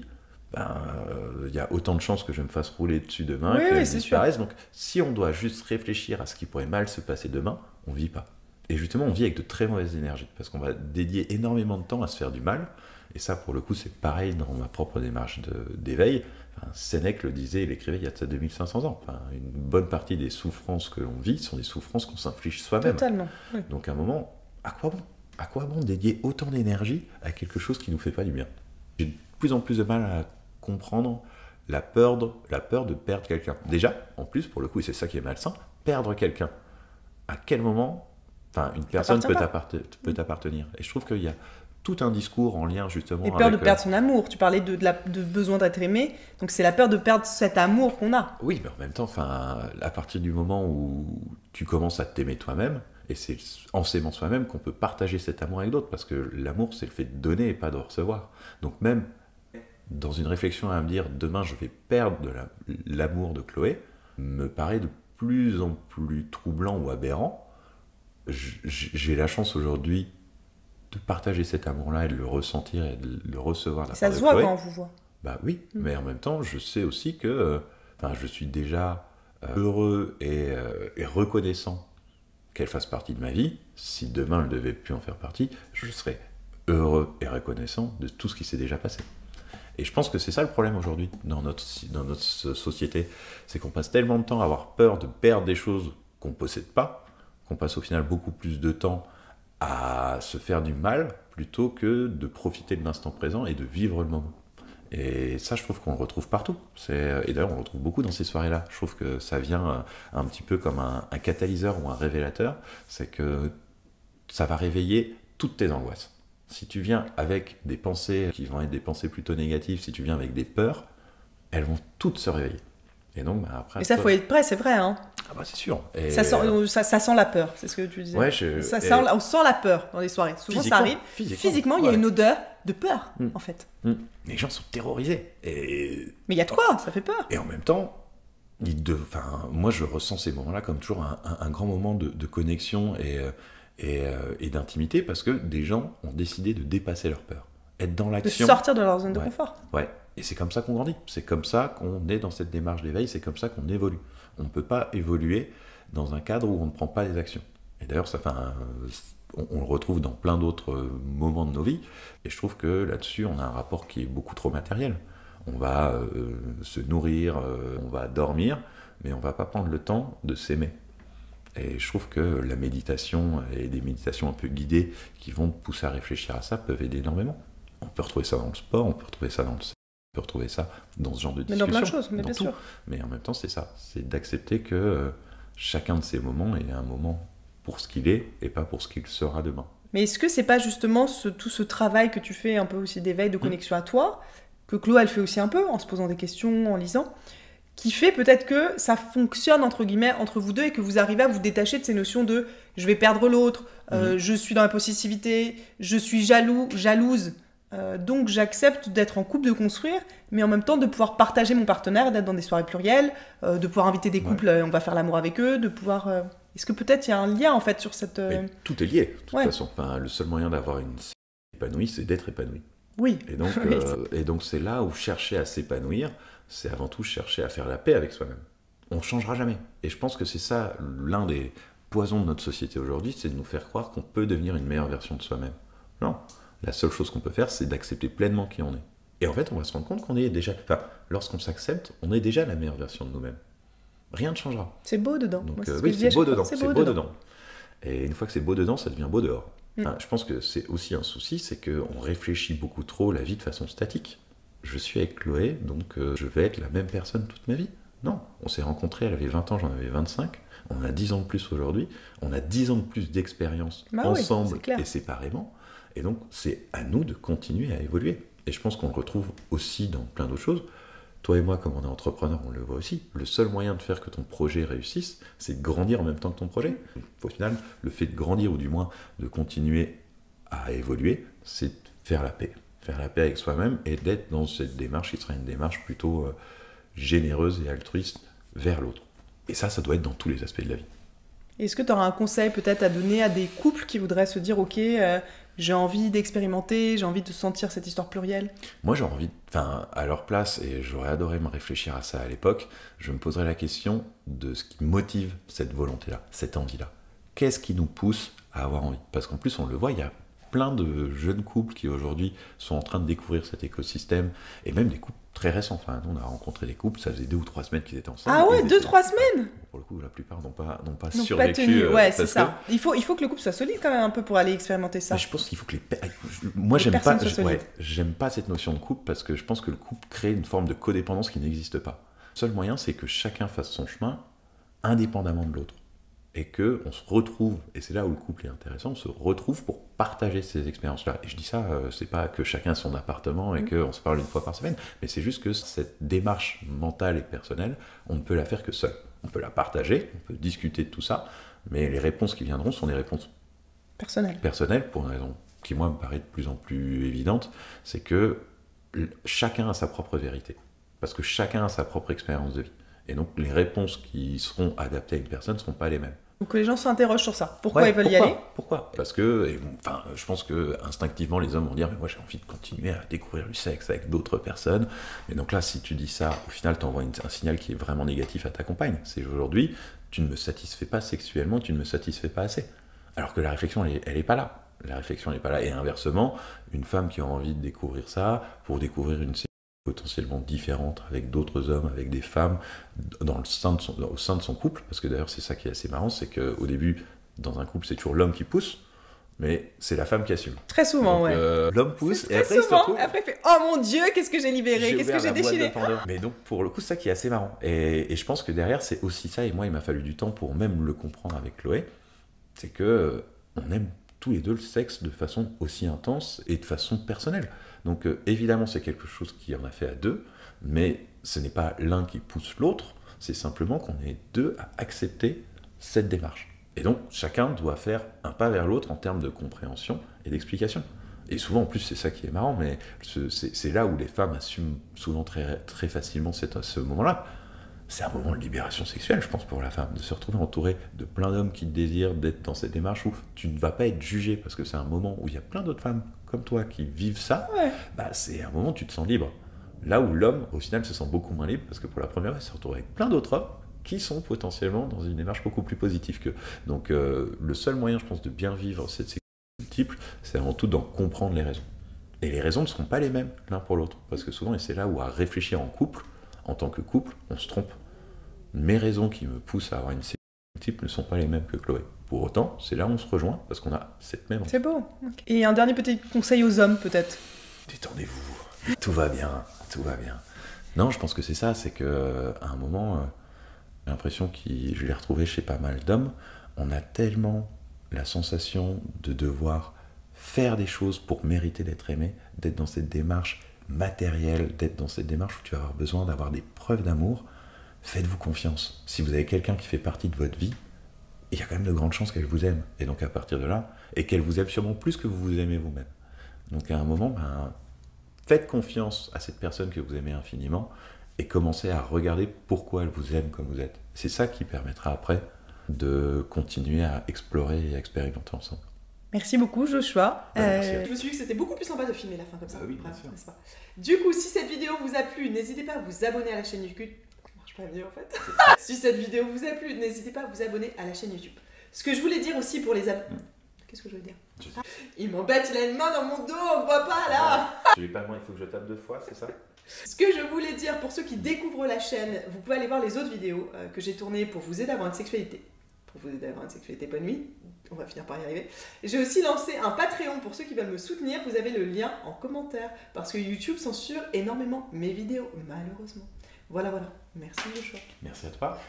il y a autant de chances que je me fasse rouler dessus demain, qu'elle disparaisse. Donc si on doit juste réfléchir à ce qui pourrait mal se passer demain, on vit pas. Et justement, on vit avec de très mauvaises énergies. Parce qu'on va dédier énormément de temps à se faire du mal. Et ça, pour le coup, c'est pareil dans ma propre démarche d'éveil. Enfin, Sénèque le disait, il écrivait il y a 2500 ans. Enfin, une bonne partie des souffrances que l'on vit sont des souffrances qu'on s'inflige soi-même. Totalement. Oui. Donc à un moment, à quoi bon? À quoi bon dédier autant d'énergie à quelque chose qui ne nous fait pas du bien? J'ai de plus en plus de mal à comprendre la peur de perdre quelqu'un. Déjà, en plus, pour le coup, et c'est ça qui est malsain, perdre quelqu'un. À quel moment, enfin, une personne peut t'appartenir? Et je trouve qu'il y a tout un discours en lien justement et peur avec... de perdre son amour. Tu parlais de besoin d'être aimé, donc c'est la peur de perdre cet amour qu'on a. Oui, mais en même temps, enfin, à partir du moment où tu commences à t'aimer toi-même, et c'est en s'aimant soi-même qu'on peut partager cet amour avec d'autres, parce que l'amour, c'est le fait de donner et pas de recevoir. Donc même dans une réflexion à me dire, demain, je vais perdre l'amour de Chloé, me paraît de plus en plus troublant ou aberrant. J'ai la chance aujourd'hui de partager cet amour-là et de le ressentir et de le recevoir. Ça se voit quand on vous voit. Bah oui, mais en même temps, je sais aussi que je suis déjà heureux et reconnaissant qu'elle fasse partie de ma vie. Si demain elle ne devait plus en faire partie, je serais heureux et reconnaissant de tout ce qui s'est déjà passé. Et je pense que c'est ça le problème aujourd'hui dans notre société, c'est qu'on passe tellement de temps à avoir peur de perdre des choses qu'on ne possède pas, qu'on passe au final beaucoup plus de temps à se faire du mal plutôt que de profiter de l'instant présent et de vivre le moment. Et ça, je trouve qu'on le retrouve partout. Et d'ailleurs, on le retrouve beaucoup dans ces soirées-là. Je trouve que ça vient un petit peu comme un catalyseur ou un révélateur. C'est que ça va réveiller toutes tes angoisses. Si tu viens avec des pensées qui vont être des pensées plutôt négatives, si tu viens avec des peurs, elles vont toutes se réveiller. Et donc, après... Et ça, il faut être prêt, c'est vrai. Hein. Ah bah c'est sûr. Et ça sent la peur, c'est ce que tu disais. Ouais, on sent la peur dans les soirées. Souvent, ça arrive. Physiquement, il y a une odeur de peur, en fait. Les gens sont terrorisés. Mais il y a de quoi, ça fait peur. Et en même temps, moi, je ressens ces moments-là comme toujours un grand moment de connexion et d'intimité, parce que des gens ont décidé de dépasser leur peur. Être dans l'action. De sortir de leur zone de confort. Ouais. Et c'est comme ça qu'on grandit. C'est comme ça qu'on est dans cette démarche d'éveil. C'est comme ça qu'on évolue. On ne peut pas évoluer dans un cadre où on ne prend pas les actions. Et d'ailleurs, on le retrouve dans plein d'autres moments de nos vies. Et je trouve que là-dessus, on a un rapport qui est beaucoup trop matériel. On va se nourrir, on va dormir, mais on ne va pas prendre le temps de s'aimer. Et je trouve que la méditation et des méditations un peu guidées qui vont pousser à réfléchir à ça peuvent aider énormément. On peut retrouver ça dans le sport, on peut retrouver ça dans le... On peut retrouver ça dans ce genre de discussion. Mais dans plein de choses, mais bien sûr. Mais en même temps, c'est ça. C'est d'accepter que chacun de ces moments est un moment pour ce qu'il est et pas pour ce qu'il sera demain. Mais est-ce que c'est pas justement tout ce travail que tu fais un peu aussi d'éveil, de connexion à toi, que Chloé, elle fait aussi un peu, en se posant des questions, en lisant, qui fait peut-être que ça fonctionne, entre guillemets, entre vous deux et que vous arrivez à vous détacher de ces notions de « je vais perdre l'autre je suis dans la possessivité, je suis jalouse ». Donc j'accepte d'être en couple, de construire, mais en même temps de pouvoir partager mon partenaire, d'être dans des soirées plurielles, de pouvoir inviter des couples, on va faire l'amour avec eux, de pouvoir... Est-ce que peut-être il y a un lien en fait sur cette... Mais tout est lié, de toute façon. Enfin, le seul moyen d'avoir une épanouie, c'est d'être épanoui. Oui. Et donc c'est là où chercher à s'épanouir, c'est avant tout chercher à faire la paix avec soi-même. On ne changera jamais. Et je pense que c'est ça, l'un des poisons de notre société aujourd'hui, c'est de nous faire croire qu'on peut devenir une meilleure version de soi-même. Non. La seule chose qu'on peut faire, c'est d'accepter pleinement qui on est. Et en fait, on va se rendre compte qu'on est déjà... Enfin, lorsqu'on s'accepte, on est déjà la meilleure version de nous-mêmes. Rien ne changera. C'est beau dedans. Donc, oui, c'est beau dedans. C'est beau dedans. Et une fois que c'est beau dedans, ça devient beau dehors. Enfin, je pense que c'est aussi un souci, c'est qu'on réfléchit beaucoup trop la vie de façon statique. Je suis avec Chloé, donc je vais être la même personne toute ma vie. Non, on s'est rencontrés, elle avait 20 ans, j'en avais 25. On a 10 ans de plus aujourd'hui. On a 10 ans de plus d'expérience ensemble et séparément. Et donc, c'est à nous de continuer à évoluer. Et je pense qu'on le retrouve aussi dans plein d'autres choses. Toi et moi, comme on est entrepreneurs, on le voit aussi. Le seul moyen de faire que ton projet réussisse, c'est de grandir en même temps que ton projet. Au final, le fait de grandir, ou du moins de continuer à évoluer, c'est de faire la paix. Faire la paix avec soi-même et d'être dans cette démarche qui sera une démarche plutôt généreuse et altruiste vers l'autre. Et ça doit être dans tous les aspects de la vie. Est-ce que tu auras un conseil peut-être à donner à des couples qui voudraient se dire « Ok, j'ai envie d'expérimenter, j'ai envie de sentir cette histoire plurielle ». Moi, j'ai envie, à leur place, et j'aurais adoré me réfléchir à ça à l'époque, je me poserais la question de ce qui motive cette volonté-là, cette envie-là. Qu'est-ce qui nous pousse à avoir envie? Parce qu'en plus, on le voit, il y a plein de jeunes couples qui aujourd'hui sont en train de découvrir cet écosystème, et même des couples très récents. Enfin, nous, on a rencontré des couples, ça faisait 2 ou 3 semaines qu'ils étaient ensemble. Ah ouais, 2-3 semaines. Pour le coup, la plupart n'ont pas Donc survécu. pas tenu. Ouais, c'est parce ça. Il faut que le couple soit solide quand même un peu pour aller expérimenter ça. Mais je pense qu'il faut que moi, Les j'aime pas, personnes soient solides. j'aime pas cette notion de couple parce que je pense que le couple crée une forme de codépendance qui n'existe pas. Le seul moyen, c'est que chacun fasse son chemin indépendamment de l'autre. Et qu'on se retrouve, et c'est là où le couple est intéressant, on se retrouve pour partager ces expériences-là. Et je dis ça, c'est pas que chacun a son appartement et qu'on se parle une fois par semaine, mais c'est juste que cette démarche mentale et personnelle, on ne peut la faire que seul. On peut la partager, on peut discuter de tout ça, mais les réponses qui viendront sont des réponses personnelles pour une raison qui, moi, me paraît de plus en plus évidente, c'est que chacun a sa propre vérité. Parce que chacun a sa propre expérience de vie. Et donc, les réponses qui seront adaptées à une personne ne seront pas les mêmes. Donc les gens s'interrogent sur ça. Pourquoi ils veulent y aller? Pourquoi? Parce que, enfin, je pense que instinctivement, les hommes vont dire, mais moi j'ai envie de continuer à découvrir le sexe avec d'autres personnes. Et donc là, si tu dis ça, au final, tu envoies un signal qui est vraiment négatif à ta compagne. C'est aujourd'hui, tu ne me satisfais pas sexuellement, tu ne me satisfais pas assez. Alors que la réflexion, elle est pas là. La réflexion n'est pas là. Et inversement, une femme qui a envie de découvrir ça, pour découvrir une potentiellement différente avec d'autres hommes, avec des femmes au sein de son couple, parce que d'ailleurs c'est ça qui est assez marrant, c'est qu'au début dans un couple c'est toujours l'homme qui pousse, mais c'est la femme qui assume. Très souvent. Donc, l'homme pousse et après il se retrouve... Après il fait oh mon Dieu, qu'est-ce que j'ai libéré, qu'est-ce que j'ai déchiré. Mais donc pour le coup c'est ça qui est assez marrant, et je pense que derrière c'est aussi ça, et moi il m'a fallu du temps pour même le comprendre avec Chloé, c'est que on aime tous les deux le sexe de façon aussi intense et de façon personnelle. Donc évidemment c'est quelque chose qui en a fait à deux, mais ce n'est pas l'un qui pousse l'autre, c'est simplement qu'on est deux à accepter cette démarche. Et donc chacun doit faire un pas vers l'autre en termes de compréhension et d'explication. Et souvent en plus c'est ça qui est marrant, mais c'est là où les femmes assument souvent très, très facilement ce moment-là. C'est un moment de libération sexuelle, je pense, pour la femme, de se retrouver entourée de plein d'hommes qui te désirent, d'être dans cette démarche où tu ne vas pas être jugé, parce que c'est un moment où il y a plein d'autres femmes comme toi qui vivent ça, bah, c'est un moment où tu te sens libre. Là où l'homme, au final, se sent beaucoup moins libre, parce que pour la première fois, il se retrouve avec plein d'autres hommes qui sont potentiellement dans une démarche beaucoup plus positive qu'eux. Donc le seul moyen, je pense, de bien vivre cette sexualité multiple, c'est avant tout d'en comprendre les raisons. Et les raisons ne seront pas les mêmes l'un pour l'autre, parce que souvent, et c'est là où à réfléchir en couple, en tant que couple, on se trompe. Mes raisons qui me poussent à avoir une sexualité multiple ne sont pas les mêmes que Chloé. Pour autant, c'est là où on se rejoint, parce qu'on a cette même... C'est beau. Et un dernier petit conseil aux hommes, peut-être? Détendez-vous, tout va bien, tout va bien. Non, je pense que c'est ça, c'est qu'à un moment, j'ai l'impression que je l'ai retrouvé chez pas mal d'hommes, on a tellement la sensation de devoir faire des choses pour mériter d'être aimé, d'être dans cette démarche matérielle, d'être dans cette démarche où tu vas avoir besoin d'avoir des preuves d'amour. Faites-vous confiance. Si vous avez quelqu'un qui fait partie de votre vie, il y a quand même de grandes chances qu'elle vous aime. Et donc à partir de là, et qu'elle vous aime sûrement plus que vous vous aimez vous-même. Donc à un moment, faites confiance à cette personne que vous aimez infiniment et commencez à regarder pourquoi elle vous aime comme vous êtes. C'est ça qui permettra après de continuer à explorer et à expérimenter ensemble. Merci beaucoup Joshua. Je me suis dit que c'était beaucoup plus sympa de filmer la fin comme ça. Oui, bien sûr. N'est-ce pas ? Du coup, si cette vidéo vous a plu, n'hésitez pas à vous abonner à la chaîne YouTube. Ça marche pas mieux en fait. Si cette vidéo vous a plu, n'hésitez pas à vous abonner à la chaîne YouTube. Ce que je voulais dire aussi pour les abonnés. Qu'est-ce que je veux dire ? Il m'embête, il a une main dans mon dos, on ne voit pas là. Je n'ai pas moi, il faut que je tape 2 fois, c'est ça ? Ce que je voulais dire pour ceux qui découvrent la chaîne, vous pouvez aller voir les autres vidéos que j'ai tournées pour vous aider à avoir une sexualité. Pour vous aider à avoir une sexualité bonne nuit. On va finir par y arriver. J'ai aussi lancé un Patreon pour ceux qui veulent me soutenir. Vous avez le lien en commentaire. Parce que YouTube censure énormément mes vidéos, malheureusement. Voilà. Merci Joshua. Merci à toi.